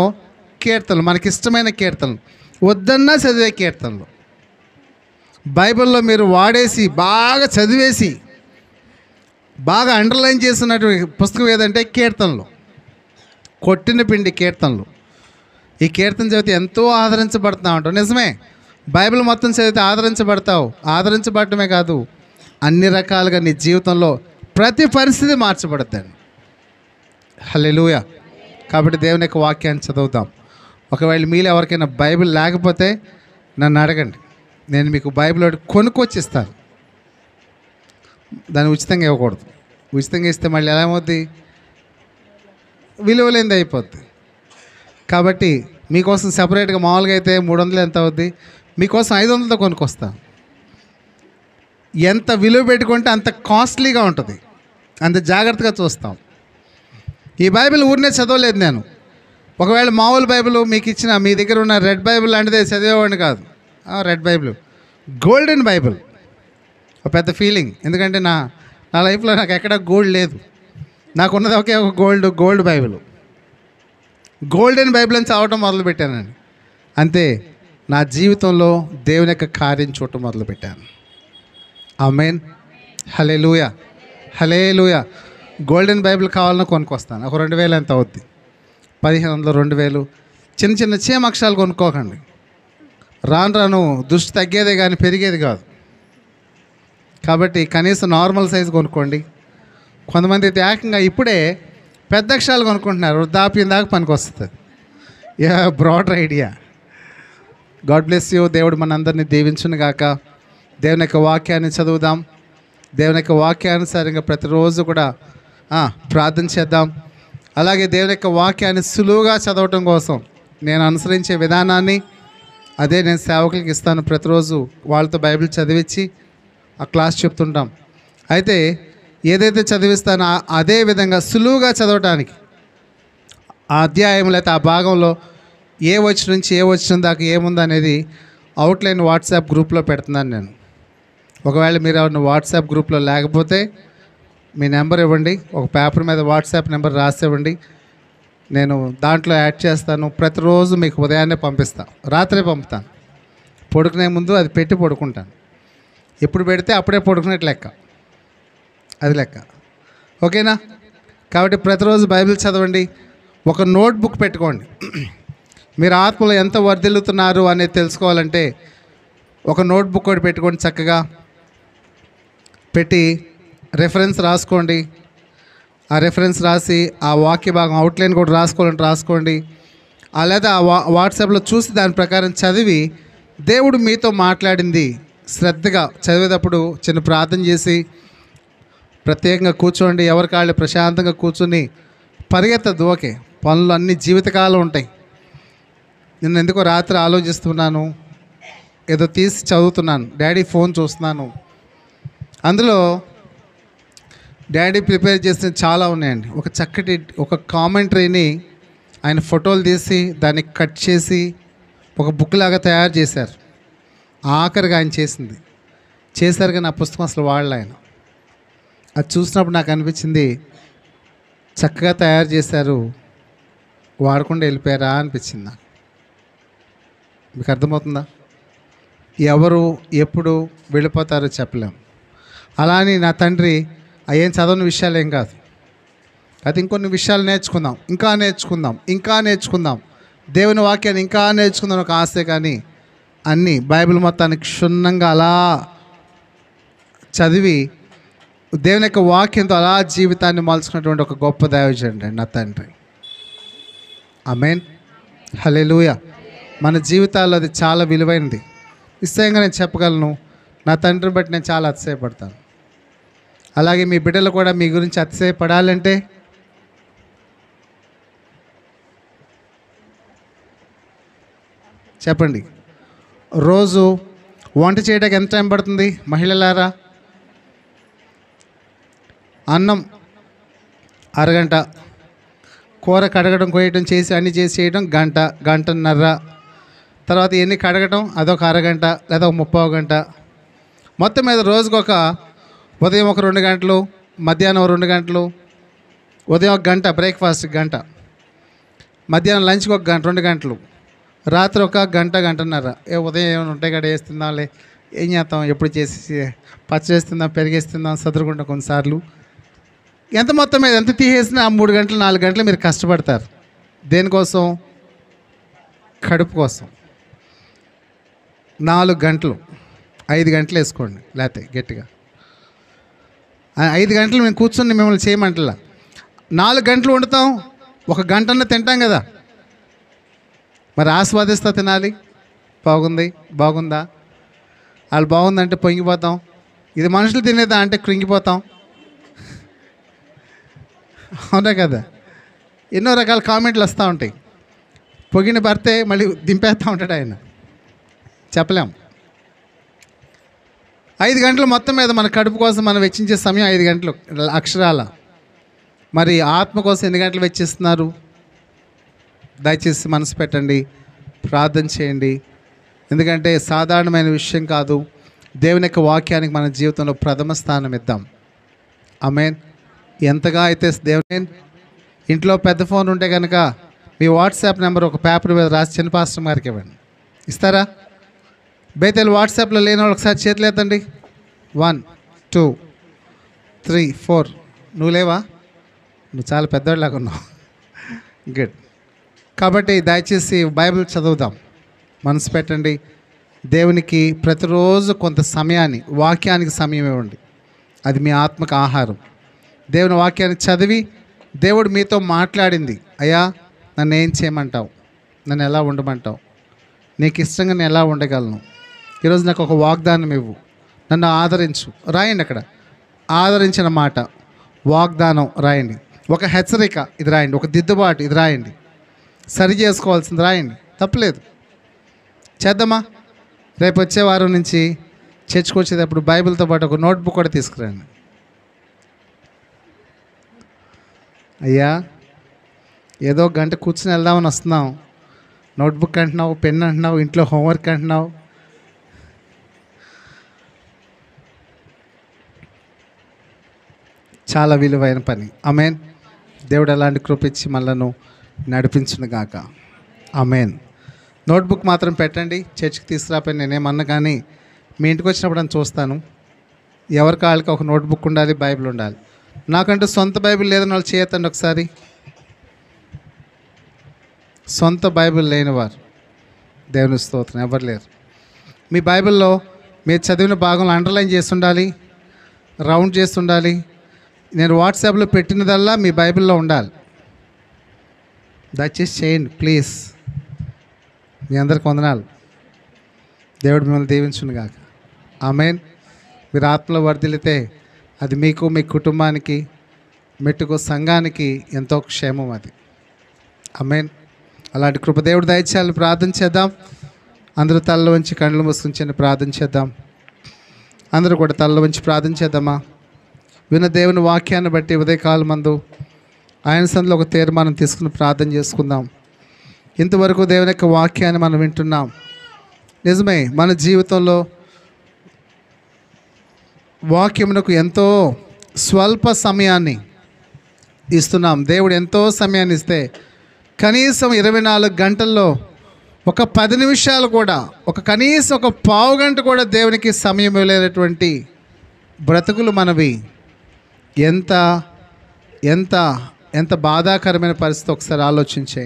కీర్తనలు, మనకిష్టమైన కీర్తనలు, వద్దన్నా చదివే కీర్తనలు. బైబిల్లో మీరు వాడేసి బాగా చదివేసి బాగా అండర్లైన్ చేసినటువంటి పుస్తకం ఏదంటే కీర్తనలు, కొట్టిన పిండి కీర్తనలు. ఈ కీర్తన చదివితే ఎంతో ఆదరించబడుతున్నావు అంటావు. నిజమే, బైబిల్ మొత్తం చదివితే ఆదరించబడతావు. ఆదరించబడటమే కాదు, అన్ని రకాలుగా నీ జీవితంలో ప్రతి పరిస్థితి మార్చబడుతుంది. హల్లెలూయా. కాబట్టి దేవుని యొక్క వాక్యాన్ని చదువుతాం. ఒకవేళ మీలో ఎవరికైనా బైబిల్ లేకపోతే నన్ను అడగండి, నేను మీకు బైబిల్ ఒకటి కొనుక్కొచ్చిస్తాను. దాన్ని ఉచితంగా ఇవ్వకూడదు. ఉచితంగా ఇస్తే మళ్ళీ ఎలా అవుద్ది, విలువలేనిది అయిపోద్ది. కాబట్టి మీకోసం సపరేట్గా మామూలుగా అయితే 300 ఎంత అవుద్ది, మీకోసం 500తో కొనుక్కొస్తాను. ఎంత విలువ పెట్టుకుంటే అంత కాస్ట్లీగా ఉంటుంది, అంత జాగ్రత్తగా చూస్తాం. ఈ బైబిల్ ఊరినే చదవలేదు నేను. ఒకవేళ మామూలు బైబిల్ మీకు ఇచ్చిన, మీ దగ్గర ఉన్న రెడ్ బైబిల్ లాంటిదే చదివేవాడిని కాదు. రెడ్ బైబిల్, గోల్డెన్ బైబిల్ ఒక పెద్ద ఫీలింగ్. ఎందుకంటే నా లైఫ్లో నాకు ఎక్కడ గోల్డ్ లేదు. నాకున్నది ఒకే ఒక గోల్డ్ బైబిల్. గోల్డెన్ బైబిల్ అని చదవటం మొదలుపెట్టానండి. అంతే, నా జీవితంలో దేవుని యొక్క కార్యం చూడటం మొదలుపెట్టాను. ఆమేన్. హల్లెలూయా, హల్లెలూయా. గోల్డెన్ బైబిల్ కావాలన్నా కొనుక్కొస్తాను. ఒక 2000 ఎంత అవుద్ది, 1500, 2000. చిన్న చిన్న చీమక్షరాలు కొనుక్కోకండి. రాను రాను దృష్టి తగ్గేదే కానీ పెరిగేది కాదు. కాబట్టి కనీసం నార్మల్ సైజు కొనుక్కోండి. కొంతమంది అయితే ఏకంగా ఇప్పుడే పెద్ద అక్షరాలు కొనుక్కుంటున్నారు, వృద్ధాప్యం దాకా పనికి వస్తుంది. Broader idea. God bless you. దేవుడు మనందరినీ దీవించును గాక. దేవుని యొక్క వాక్యాన్ని చదువుదాం. దేవుని యొక్క వాక్యానుసారంగా ప్రతిరోజు కూడా ప్రార్థన చేద్దాం. అలాగే దేవుని యొక్క వాక్యాన్ని సులువుగా చదవటం కోసం నేను అనుసరించే విధానాన్ని అదే నేను సేవకులకి ఇస్తాను. ప్రతిరోజు వాళ్ళతో బైబిల్ చదివించి ఆ క్లాస్ చెప్తుంటాం. అయితే ఏదైతే చదివిస్తానో అదే విధంగా సులువుగా చదవటానికి ఆ అధ్యాయం లేకపోతే ఆ భాగంలో ఏ వచ్చిన నుంచి ఏ వచ్చిన దాకా ఏముంది అనేది అవుట్లైన్ వాట్సాప్ గ్రూప్లో పెడుతున్నాను నేను. ఒకవేళ మీరు ఎవరిని వాట్సాప్ గ్రూప్లో లేకపోతే మీ నెంబర్ ఇవ్వండి, ఒక పేపర్ మీద వాట్సాప్ నెంబర్ రాసి ఇవ్వండి, నేను దాంట్లో యాడ్ చేస్తాను. ప్రతిరోజు మీకు ఉదయాన్నే పంపిస్తాను, రాత్రే పంపుతాను. పడుకునే ముందు అది పెట్టి పడుకుంటాను. ఎప్పుడు పెడితే అప్పుడే పడుకునేట్టు లెక్క, అది లెక్క. ఓకేనా? కాబట్టి ప్రతిరోజు బైబిల్ చదవండి. ఒక నోట్బుక్ పెట్టుకోండి. మీరు ఆత్మలో ఎంత వర్ధిల్లుతున్నారు అనేది తెలుసుకోవాలంటే ఒక నోట్బుక్ ఒకటి పెట్టుకోండి. చక్కగా పెట్టి రెఫరెన్స్ రాసుకోండి. ఆ రెఫరెన్స్ రాసి ఆ వాక్య భాగం అవుట్లైన్ కూడా రాసుకోండి. లేదా వాట్సాప్లో చూసి దాని ప్రకారం చదివి దేవుడు మీతో మాట్లాడింది శ్రద్ధగా చదివేటప్పుడు చిన్న ప్రార్థన చేసి ప్రత్యేకంగా కూర్చోండి. ఎవరికాళ్ళు ప్రశాంతంగా కూర్చొని పరిగెత్తద్దు. ఓకే, పనులు అన్ని జీవితకాలం ఉంటాయి. నేను ఎందుకో రాత్రి ఆలోచిస్తున్నాను, ఏదో తీసి చదువుతున్నాను, డాడీ ఫోన్ చూస్తున్నాను. అందులో డాడీ ప్రిపేర్ చేసిన చాలా ఉన్నాయండి. ఒక చక్కటి ఒక కామెంటరీని ఆయన ఫోటోలు తీసి దాన్ని కట్ చేసి ఒక బుక్ లాగా తయారు చేశారు. ఆఖరిగా ఆయన చేశారు కానీ ఆ పుస్తకం అసలు వాడలే ఆయన. అది చూసినప్పుడు నాకు అనిపించింది, చక్కగా తయారు చేశారు, వాడకుండా వెళ్ళిపోయారా అనిపించింది నాకు. మీకు అర్థమవుతుందా? ఎవరు ఎప్పుడు వెళ్ళిపోతారో చెప్పలేము. అలా అని నా తండ్రి ఏం చదవని విషయాలు ఏం కాదు. అది ఇంకొన్ని విషయాలు నేర్చుకుందాం, ఇంకా నేర్చుకుందాం, దేవుని వాక్యాన్ని ఇంకా నేర్చుకుందాం ఒక ఆశే. కానీ అన్నీ బైబిల్ మొత్తానికి క్షుణ్ణంగా అలా చదివి దేవుని యొక్క వాక్యంతో అలా జీవితాన్ని మలుచుకున్నటువంటి ఒక గొప్ప దైవజనుడు నా తండ్రి. ఆమేన్. హల్లెలూయా. మన జీవితాల్లో అది చాలా విలువైనది. నిశ్చయంగా నేను చెప్పగలను, నా తండ్రిని బట్టి నేను చాలా అతిశయపడతాను. అలాగే మీ బిడ్డలు కూడా మీ గురించి అతిశయపడాలంటే చెప్పండి. రోజు వంట చేయడానికి ఎంత టైం పడుతుంది మహిళలారా? అన్నం అరగంట, కూర కడగడం, కొయ్యడం, చేసి అన్నీ చేసి చేయడం గంట, గంటన్నర, తర్వాత ఎన్ని కడగటం అదొక అరగంట లేదా ఒక 30 గంట. మొత్తం మీద రోజుకు ఉదయం ఒక 2 గంటలు, మధ్యాహ్నం 2 గంటలు, ఉదయం 1 గంట బ్రేక్ఫాస్ట్ గంట, మధ్యాహ్నం లంచ్కి 1 గంట 2 గంటలు, రాత్రి 1 గంట, గంటన్నర. ఉదయం ఏమైనా ఉంటాయి కదా వేస్తుందాంలే, ఏం చేస్తాం, ఎప్పుడు చేసి పచ్చడి వేస్తుందాం, పెరిగేస్తుందాం, సదురుకుంటాం కొన్నిసార్లు. ఎంత మొత్తం మీద ఎంత తీసేసినా 3 గంటలు 4 గంటలు మీరు కష్టపడతారు. దేనికోసం? కడుపు కోసం. 4 గంటలు, 5 గంటలు వేసుకోండి, లేకపోతే గట్టిగా 5 గంటలు మేము కూర్చొని మిమ్మల్ని చేయమంటలా. 4 గంటలు వండుతాం, 1 గంటన్న తింటాం కదా, మరి ఆస్వాదిస్తా తినాలి. బాగుంది, బాగుందా, వాళ్ళు బాగుందంటే పొంగిపోతాం. ఇది మనుషులు తినేదా అంటే కృంగిపోతాం. అవునా కదా? ఎన్నో రకాల కామెంట్లు వస్తూ ఉంటాయి. పొగిన భర్తే మళ్ళీ దింపేస్తూ ఉంటాడు ఆయన, చెప్పలేం. 5 గంటలు మొత్తం మీద మన కడుపు కోసం మనం వెచ్చించే సమయం 5 గంటలు అక్షరాల. మరి ఆత్మ కోసం ఎన్ని గంటలు వెచ్చిస్తున్నారు? దయచేసి మనసు పెట్టండి, ప్రార్థన చేయండి. ఎందుకంటే సాధారణమైన విషయం కాదు. దేవుని యొక్క వాక్యానికి మన జీవితంలో ప్రథమ స్థానం ఇద్దాం. ఆమేన్. ఎంతగా అయితే దేవుని ఇంట్లో పెద్ద ఫోన్ ఉంటే కనుక మీ వాట్సాప్ నెంబర్ ఒక పేపర్ మీద రాసి చిన్న పాస్టర్ గారికి ఇవ్వండి. ఇస్తారా? బేతేలు వాట్సాప్లో లేని వాళ్ళు ఒకసారి చేతులు ఎత్తండి. 1 2 3 4. నువ్వు లేవా? నువ్వు చాలా పెద్దవాళ్ళలాగా ఉన్నావు. గుడ్. కాబట్టి దయచేసి బైబిల్ చదువుదాం, మనసు పెట్టండి. దేవునికి ప్రతిరోజు కొంత సమయాన్ని, వాక్యానికి సమయం ఇవ్వండి. అది మీ ఆత్మకు ఆహారం. దేవుని వాక్యాన్ని చదివి దేవుడు మీతో మాట్లాడింది, అయ్యా నన్ను ఏం చేయమంటావు, నన్ను ఎలా ఉండమంటావు, నీకు ఇష్టంగా నేను ఎలా ఉండగలను, ఈరోజు నాకు ఒక వాగ్దానం ఇవ్వు, నన్ను ఆదరించు. రాయండి, అక్కడ ఆదరించిన మాట, వాగ్దానం రాయండి. ఒక హెచ్చరిక ఇది రాయండి, ఒక దిద్దుబాటు ఇది రాయండి, సరి చేసుకోవాల్సింది రాయండి. తప్పలేదు, చేద్దామా? రేపు వచ్చే వారం నుంచి చర్చికి వచ్చేటప్పుడు బైబిల్తో పాటు ఒక నోట్బుక్ కూడా తీసుకురండి. అయ్యా ఏదో గంట కూర్చుని వెళ్దామని వస్తున్నాం, నోట్బుక్ అంటున్నావు, పెన్ అంటున్నావు, ఇంట్లో హోంవర్క్ అంటున్నావు. చాలా విలువైన పని. ఆమేన్. దేవుడు అలాంటి కృప ఇచ్చి మనలను నడిపించును గాక. ఆమేన్. నోట్బుక్ మాత్రం పెట్టండి, చర్చికి తీసుకురాపోయి నేనేమన్నా, కానీ మీ ఇంటికి వచ్చినప్పుడు అని చూస్తాను. ఎవరికి వాళ్ళకి ఒక నోట్బుక్ ఉండాలి, బైబిల్ ఉండాలి. నాకంటూ సొంత బైబిల్ లేదని వాళ్ళు చేయొద్దండి ఒకసారి. సొంత బైబిల్ లేనివారు దేవుని స్తోత్రం ఎవరు లేరు. మీ బైబిల్లో మీరు చదివిన భాగంలో అండర్లైన్ చేసి ఉండాలి, రౌండ్ చేసి ఉండాలి. నేను వాట్సాప్లో పెట్టినదల్లా మీ బైబిల్లో ఉండాలి. దయచేసి చేయండి ప్లీజ్. మీ అందరికి వందనాలు. దేవుడు మిమ్మల్ని దీవించును గాక. ఆమేన్. మీరు ఆత్మలో వర్ధిల్లితే అది మీకు, మీ కుటుంబానికి, మెట్టుకు సంఘానికి ఎంతో క్షేమం అది. ఆమేన్. అలాంటి కృప దేవుడు దయచేయాలని ప్రార్థన చేద్దాం. అందరూ తల్ల వంచి కళ్ళు మూసుకుని ప్రార్థన చేద్దాం. అందరూ కూడా తల్ల వంచి ప్రార్థన చేద్దామా? విన్న దేవుని వాక్యాన్ని బట్టి ఉదయకాలం మందు ఆయన సన్నిధిలో ఒక తీర్మానం తీసుకుని ప్రార్థన చేసుకుందాం. ఇంతవరకు దేవుని యొక్క వాక్యాన్ని మనం వింటున్నాం. నిజమే, మన జీవితంలో వాక్యమునకు ఎంతో స్వల్ప సమయాన్ని ఇస్తున్నాం. దేవుడు ఎంతో సమయాన్ని ఇస్తే కనీసం 24 గంటల్లో ఒక 10 నిమిషాలు కూడా, కనీసం ఒక పావు గంట కూడా దేవునికి సమయం ఇవ్వలేనటువంటి బ్రతుకులు మనవి. ఎంత ఎంత ఎంత బాధాకరమైన పరిస్థితి ఒకసారి ఆలోచించే.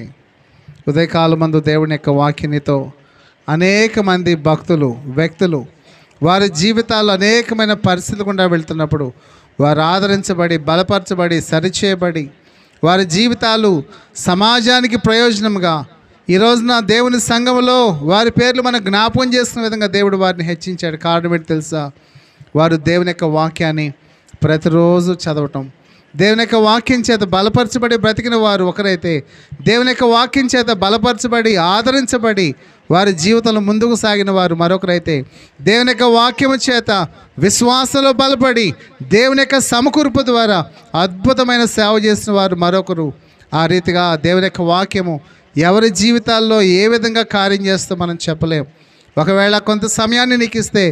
ఉదయకాలం మందు దేవుని యొక్క వాక్యనితో అనేక మంది భక్తులు, వ్యక్తులు వారి జీవితాల్లో అనేకమైన పరిస్థితులు గుండా వెళ్తున్నప్పుడు వారు ఆదరించబడి, బలపరచబడి, సరిచేయబడి, వారి జీవితాలు సమాజానికి ప్రయోజనంగా ఈ రోజున దేవుని సంఘంలో వారి పేర్లు మనం జ్ఞాపకం చేస్తున్న విధంగా దేవుడు వారిని హెచ్చించాడు. కారణం ఏంటి తెలుసా? వారు దేవుని యొక్క వాక్యాన్ని ప్రతిరోజు చదవటం, దేవుని యొక్క వాక్యం చేత బలపరచబడి బ్రతికిన వారు ఒకరైతే, దేవుని యొక్క వాక్యం చేత బలపరచబడి ఆదరించబడి వారి జీవితంలో ముందుకు సాగిన వారు మరొకరైతే, దేవుని యొక్క వాక్యము చేత విశ్వాసంలో బలపడి దేవుని యొక్క సమకూర్పు ద్వారా అద్భుతమైన సేవ చేసిన వారు మరొకరు. ఆ రీతిగా దేవుని యొక్క వాక్యము ఎవరి జీవితాల్లో ఏ విధంగా కార్యం చేస్తో మనం చెప్పలేం. ఒకవేళ కొంత సమయాన్ని నీకు ఇస్తే,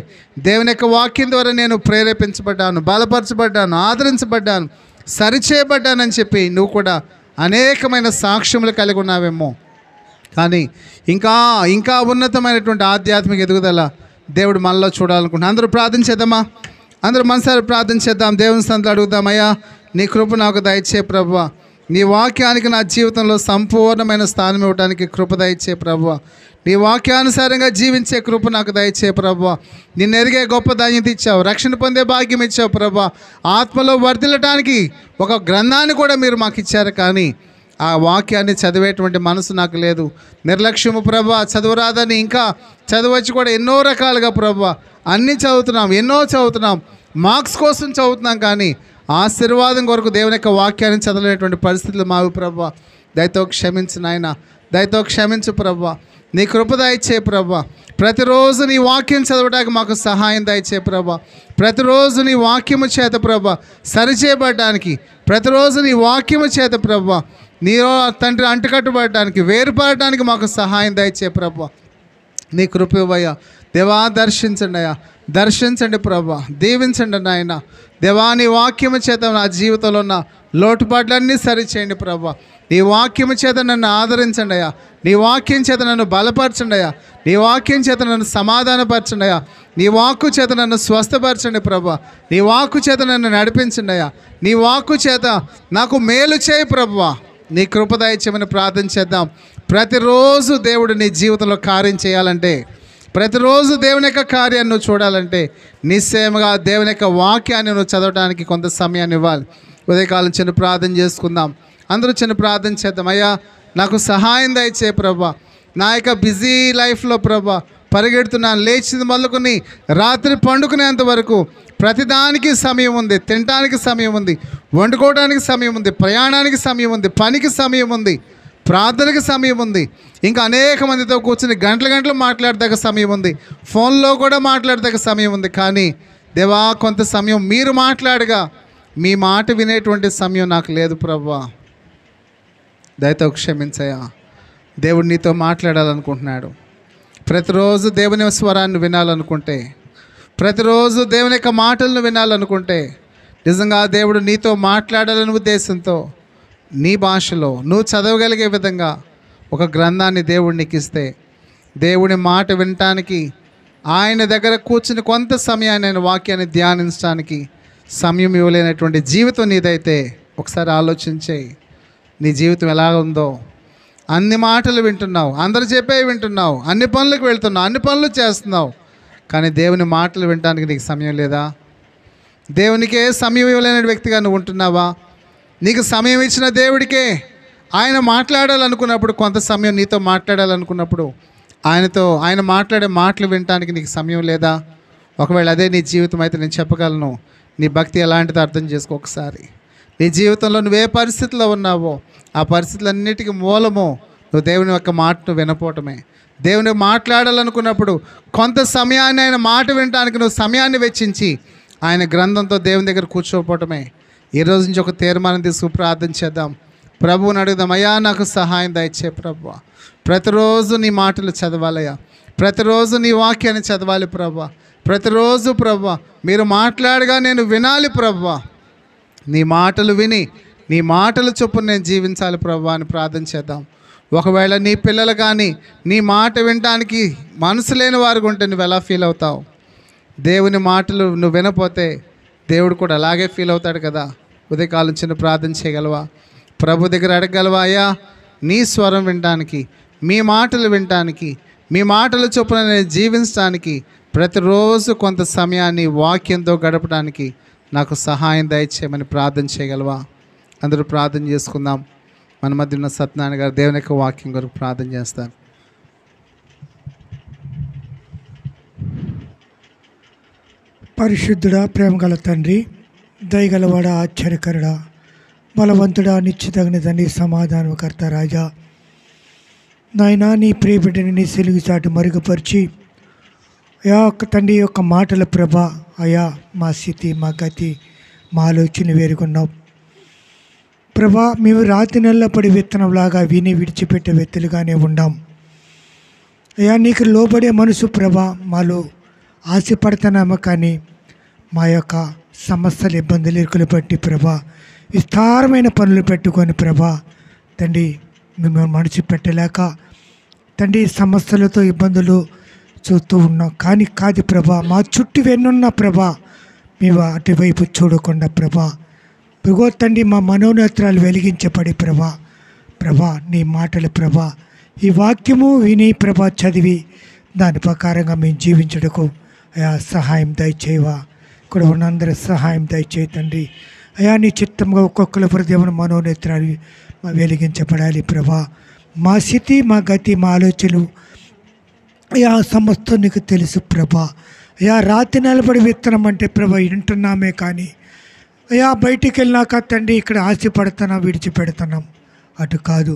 దేవుని యొక్క వాక్యం ద్వారా నేను ప్రేరేపించబడ్డాను, బలపరచబడ్డాను, ఆదరించబడ్డాను, సరిచేయబడ్డానని చెప్పి నువ్వు కూడా అనేకమైన సాక్ష్యములు కలిగి ఉన్నావేమో. కానీ ఇంకా ఉన్నతమైనటువంటి ఆధ్యాత్మిక ఎదుగుదల దేవుడు మనలో చూడాలనుకుంటున్నాను. అందరూ ప్రార్థన చేద్దామా? అందరూ మనసారి ప్రార్థన చేద్దాం. దేవుని సంతలో అడుగుదాం, అయ్యా నీ కృప నాకు దయచే ప్రభువా, నీ వాక్యానికి నా జీవితంలో సంపూర్ణమైన స్థానం ఇవ్వడానికి కృప దయచే ప్రభువా, నీ వాక్యానుసారంగా జీవించే కృప నాకు దయచే ప్రభువా. నిన్ను ఎరిగే గొప్ప ధన్యత ఇచ్చావు, రక్షణ పొందే భాగ్యం ఇచ్చావు ప్రభువా. ఆత్మలో వర్ధిల్లటానికి ఒక గ్రంథాన్ని కూడా మీరు మాకు ఇచ్చారు, కానీ ఆ వాక్యాన్ని చదివేటువంటి మనసు నాకు లేదు. నిర్లక్ష్యము ప్రభువా, చదువురాదని ఇంకా చదవచ్చు కూడా ఎన్నో రకాలుగా ప్రభువా, అన్నీ చదువుతున్నాం, ఎన్నో చదువుతున్నాం, మార్క్స్ కోసం చదువుతున్నాం, కానీ ఆశీర్వాదం కొరకు దేవుని యొక్క వాక్యాన్ని చదవలేటువంటి పరిస్థితులు మావి ప్రభువా. దయతో క్షమించు నాయన, దయతో క్షమించు ప్రభువా. నీ కృప దయచే ప్రభువా. ప్రతిరోజు నీ వాక్యం చదవడానికి మాకు సహాయం దయచే ప్రభువా. ప్రతిరోజు నీ వాక్యము చేత ప్రభువా సరిచేయబడడానికి, ప్రతిరోజు నీ వాక్యము చేత ప్రభువా నీ తండ్రి అంటుకట్టుబడటానికి, వేరుపడటానికి మాకు సహాయం దయచే ప్రభువా. నీ కృప ఇవ్వయ్యా దేవా. దర్శించండి అయ్యా, దర్శించండి ప్రభా, దీవించండి నాయన దేవా. నీ వాక్యము చేత నా జీవితంలో ఉన్న లోటుపాట్లన్నీ సరిచేయండి ప్రభా. నీ వాక్యము చేత నన్ను ఆదరించండి అయ్యా, నీ వాక్యం చేత నన్ను బలపరచండి అయ్యా, నీ వాక్యం చేత నన్ను సమాధానపరచండి అయ్యా, నీ వాక్కు చేత నన్ను స్వస్థపరచండి ప్రభా, నీ వాక్కు చేత నన్ను నడిపించండి అయ్యా, నీ వాక్కు చేత నాకు మేలు చేయి ప్రభువా. నీ కృప దయచేయమని ప్రార్థన చేద్దాం. ప్రతిరోజు దేవుడు నీ జీవితంలో కార్యం చేయాలంటే, ప్రతిరోజు దేవుని యొక్క కార్యాన్ని నువ్వు చూడాలంటే నిశ్చయముగా దేవుని యొక్క వాక్యాన్ని నువ్వు చదవడానికి కొంత సమయాన్ని ఇవ్వాలి. ఉదయకాలం చిన్న ప్రార్థన చేసుకుందాం. అందరూ చిన్న ప్రార్థన చేద్దాం. అయ్యా నాకు సహాయం దయచే ప్రభా. నా యొక్క బిజీ లైఫ్లో ప్రభా పరిగెడుతున్నాను, లేచింది మొదలుకొని రాత్రి పండుకునేంత వరకు ప్రతిదానికి సమయం ఉంది. తినడానికి సమయం ఉంది, వండుకోవడానికి సమయం ఉంది, ప్రయాణానికి సమయం ఉంది, పనికి సమయం ఉంది, ప్రార్థనకి సమయం ఉంది, ఇంకా అనేక మందితో కూర్చుని గంటలు మాట్లాడదాక సమయం ఉంది, ఫోన్లో కూడా మాట్లాడదాక సమయం ఉంది. కానీ దేవా కొంత సమయం మీరు మాట్లాడగా మీ మాట వినేటువంటి సమయం నాకు లేదు ప్రభువా. దయతో క్షమించయ్యా. దేవుడు నీతో మాట్లాడాలనుకుంటున్నాడు. ప్రతిరోజు దేవుని స్వరాన్ని వినాలనుకుంటే, ప్రతిరోజు దేవుని యొక్క మాటలను వినాలనుకుంటే, నిజంగా దేవుడు నీతో మాట్లాడాలనే ఉద్దేశంతో నీ భాషలో నువ్వు చదవగలిగే విధంగా ఒక గ్రంథాన్ని దేవుడు నీకు ఇస్తే, దేవుని మాట వినటానికి ఆయన దగ్గర కూర్చుని కొంత సమయాన్ని ఆయన వాక్యాన్ని ధ్యానించడానికి సమయం ఇవ్వలేనటువంటి జీవితం నీదైతే ఒకసారి ఆలోచించే. నీ జీవితం ఎలా ఉందో? అన్ని మాటలు వింటున్నావు, అందరు చెప్పే వింటున్నావు, అన్ని పనులకు వెళ్తున్నావు, అన్ని పనులు చేస్తున్నావు, కానీ దేవుని మాటలు వినడానికి నీకు సమయం లేదా? దేవునికే సమయం ఇవ్వలేని వ్యక్తిగా నువ్వు ఉంటున్నావా? నీకు సమయం ఇచ్చిన దేవుడికే ఆయన మాట్లాడాలనుకున్నప్పుడు, కొంత సమయం నీతో మాట్లాడాలనుకున్నప్పుడు ఆయన మాట్లాడే మాటలు వినడానికి నీకు సమయం లేదా? ఒకవేళ అదే నీ జీవితం అయితే నేను చెప్పగలను, నీ భక్తి ఎలాంటిదో అర్థం చేసుకో ఒకసారి. నీ జీవితంలో నువ్వే పరిస్థితిలో ఉన్నావో ఆ పరిస్థితులన్నిటికీ మూలము నువ్వు దేవుని యొక్క మాటను వినపోవటమే. దేవుని మాట్లాడాలనుకున్నప్పుడు కొంత సమయాన్ని ఆయన మాట వినడానికి నువ్వు సమయాన్ని వెచ్చించి ఆయన గ్రంథంతో దేవుని దగ్గర కూర్చోపోవటమే. ఈరోజు నుంచి ఒక తీర్మానం తీసుకు ప్రార్థన చేద్దాం. ప్రభువుని అడుగుదాం, అయ్యా నాకు సహాయం దయచే ప్రభువా. ప్రతిరోజు నీ మాటలు చదవాలయ్యా, ప్రతిరోజు నీ వాక్యాన్ని చదవాలి ప్రభువా. ప్రతిరోజు ప్రభువా మీరు మాట్లాడగా నేను వినాలి ప్రభువా. నీ మాటలు విని నీ మాటలు చొప్పున నేను జీవించాలి ప్రభువా అని ప్రార్థన చేద్దాం. ఒకవేళ నీ పిల్లలు కానీ నీ మాట వినడానికి మనసు లేని వారు ఉంటే నువ్వు ఎలా ఫీల్ అవుతావు? దేవుని మాటలు నువ్వు వినపోతే దేవుడు కూడా అలాగే ఫీల్ అవుతాడు కదా. ఉదయకాలం చిన్న ప్రార్థన చేయగలవా? ప్రభు దగ్గర అడగగలవా? అయ్యా నీ స్వరం వినడానికి, మీ మాటలు వినడానికి, మీ మాటలు చొప్పున నేను జీవించడానికి ప్రతిరోజు కొంత సమయాన్ని వాక్యంతో గడపడానికి నాకు సహాయం దయచేయమని ప్రార్థన చేయగలవా? అందరూ ప్రార్థన చేసుకుందాం. మన మధ్య ఉన్న సత్యనారాయణ గారు దేవుని యొక్క వాక్యం కొరకు ప్రార్థన చేస్తారు. పరిశుద్ధుడా, ప్రేమగల తండ్రి, దయగలవాడ, ఆశ్చర్యకరుడా, బలవంతుడా, నిశ్చితగిన తండ్రి, సమాధానకర్త రాజా, నాయనా నీ ప్రియబిడ్డని నీ సిలుగు చాటు మరుగుపరిచి అయా ఒక్క తండ్రి యొక్క మాటల ప్రభ, అయా మా స్థితి, మా గతి, మా ఆలోచన వేరుకున్నాం ప్రభా. మేము రాతి నెల్లపడి విత్తనంలాగా విని విడిచిపెట్టే వ్యక్తులుగానే ఉండాం అయ్యా. నీకు లోబడే మనసు ప్రభా మాలో ఆశపడుతున్నాము, కానీ మా యొక్క సమస్యలు, ఇబ్బందులు, ఇరుకులు బట్టి ప్రభా విస్తారమైన పనులు పెట్టుకొని ప్రభా తండ్రి మేము మనసు పెట్టలేక తండ్రి సమస్యలతో ఇబ్బందులు చూస్తూ ఉన్నాం. కానీ కాదు ప్రభా, మా చుట్టూ వెన్నున్న ప్రభా మేము అటువైపు చూడకుండా ప్రభా ప్రభా తండ్రి మా మనోనేత్రాలు వెలిగించబడి ప్రభా నీ మాటలు ప్రభా ఈ వాక్యము విని ప్రభా చదివి దాని ప్రకారంగా మేము జీవించడకు అయా సహాయం దయచేయవా. ఇక్కడ ఉన్న అందరూ సహాయం దయచేయి తండ్రి. అయా నీ చిత్తంగా ఒక్కొక్కరి హృదయమును మనోనేత్రాలు వెలిగించబడాలి ప్రభా. మా స్థితి, మా గతి, మా ఆలోచనలు అయా సమస్తం నీకు తెలుసు ప్రభా. అయా రాతి నిలబడి విత్తనం అంటే ప్రభా వింటున్నామే, కానీ అయా బయటికి వెళ్ళినాక తండ్రి ఇక్కడ ఆశపడుతున్నాం, విడిచిపెడుతున్నాం. అటు కాదు,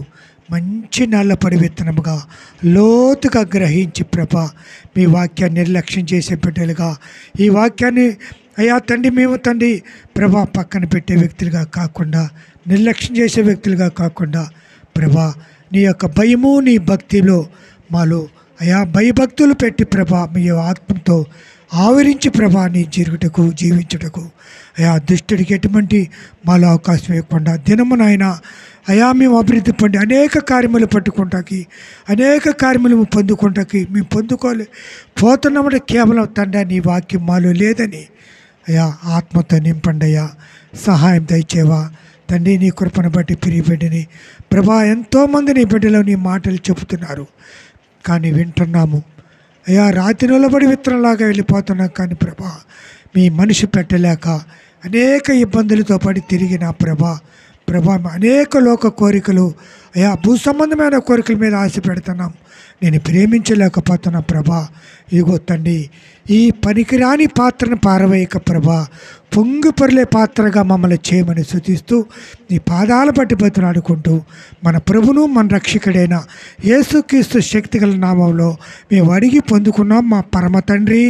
మంచి నల్లపడి విత్తనముగా లోతుగా గ్రహించి ప్రభా మీ వాక్యాన్ని నిర్లక్ష్యం చేసే బిడ్డలుగా ఈ వాక్యాన్ని అయా తండ్రి మేము తండ్రి ప్రభా పక్కన పెట్టే వ్యక్తులుగా కాకుండా, నిర్లక్ష్యం చేసే వ్యక్తులుగా కాకుండా ప్రభా నీ యొక్క భయము, నీ భక్తిలో మాలో అయా భయభక్తులు పెట్టి ప్రభా మీ ఆత్మతో ఆవరించి ప్రభా నీ జీవితకు జీవించుటకు అయా దుష్టుడికి ఎటువంటి మాలో అవకాశం ఇవ్వకుండా దినమునైన అయా మేము అభివృద్ధి పొంది అనేక కార్యములు పట్టుకుంటాకి, అనేక కార్యములు పొందుకుంటాకి మేము పోతున్నామంటే కేవలం తండ్రి నీ వాక్యం మాలో లేదని అయా ఆత్మతో నింపండి అయ్యా. సహాయం దయచేవా తండ్రి. నీ కృపను బట్టి ప్రియబిడ్డని ప్రభా ఎంతోమంది నీ బిడ్డలో నీ మాటలు చెబుతున్నారు, కానీ వింటున్నాము అయ్యా. రాతి నిలబడి విత్తనంలాగా వెళ్ళిపోతున్నాం, కానీ ప్రభా మీ మనిషి పెట్టలేక అనేక ఇబ్బందులతో పడి తిరిగిన ప్రభా అనేక లోక కోరికలు అయ్యా భూ సంబంధమైన కోరికల మీద ఆశ పెడుతున్నాం, నేను ప్రేమించలేకపోతున్నా ప్రభా. ఇదిగో తండ్రి ఈ పనికిరాని పాత్రను పారవేయక ప్రభా పొంగి పొరలే పాత్రగా మమ్మల్ని చేయమని స్తుతిస్తూ నీ పాదాల పట్టి బతులాడుకుంటూ మన ప్రభును మన రక్షకుడైన యేసుక్రీస్తు శక్తిగల నామంలో మేము అడిగి పొందుకున్నాం మా పరమ తండ్రి.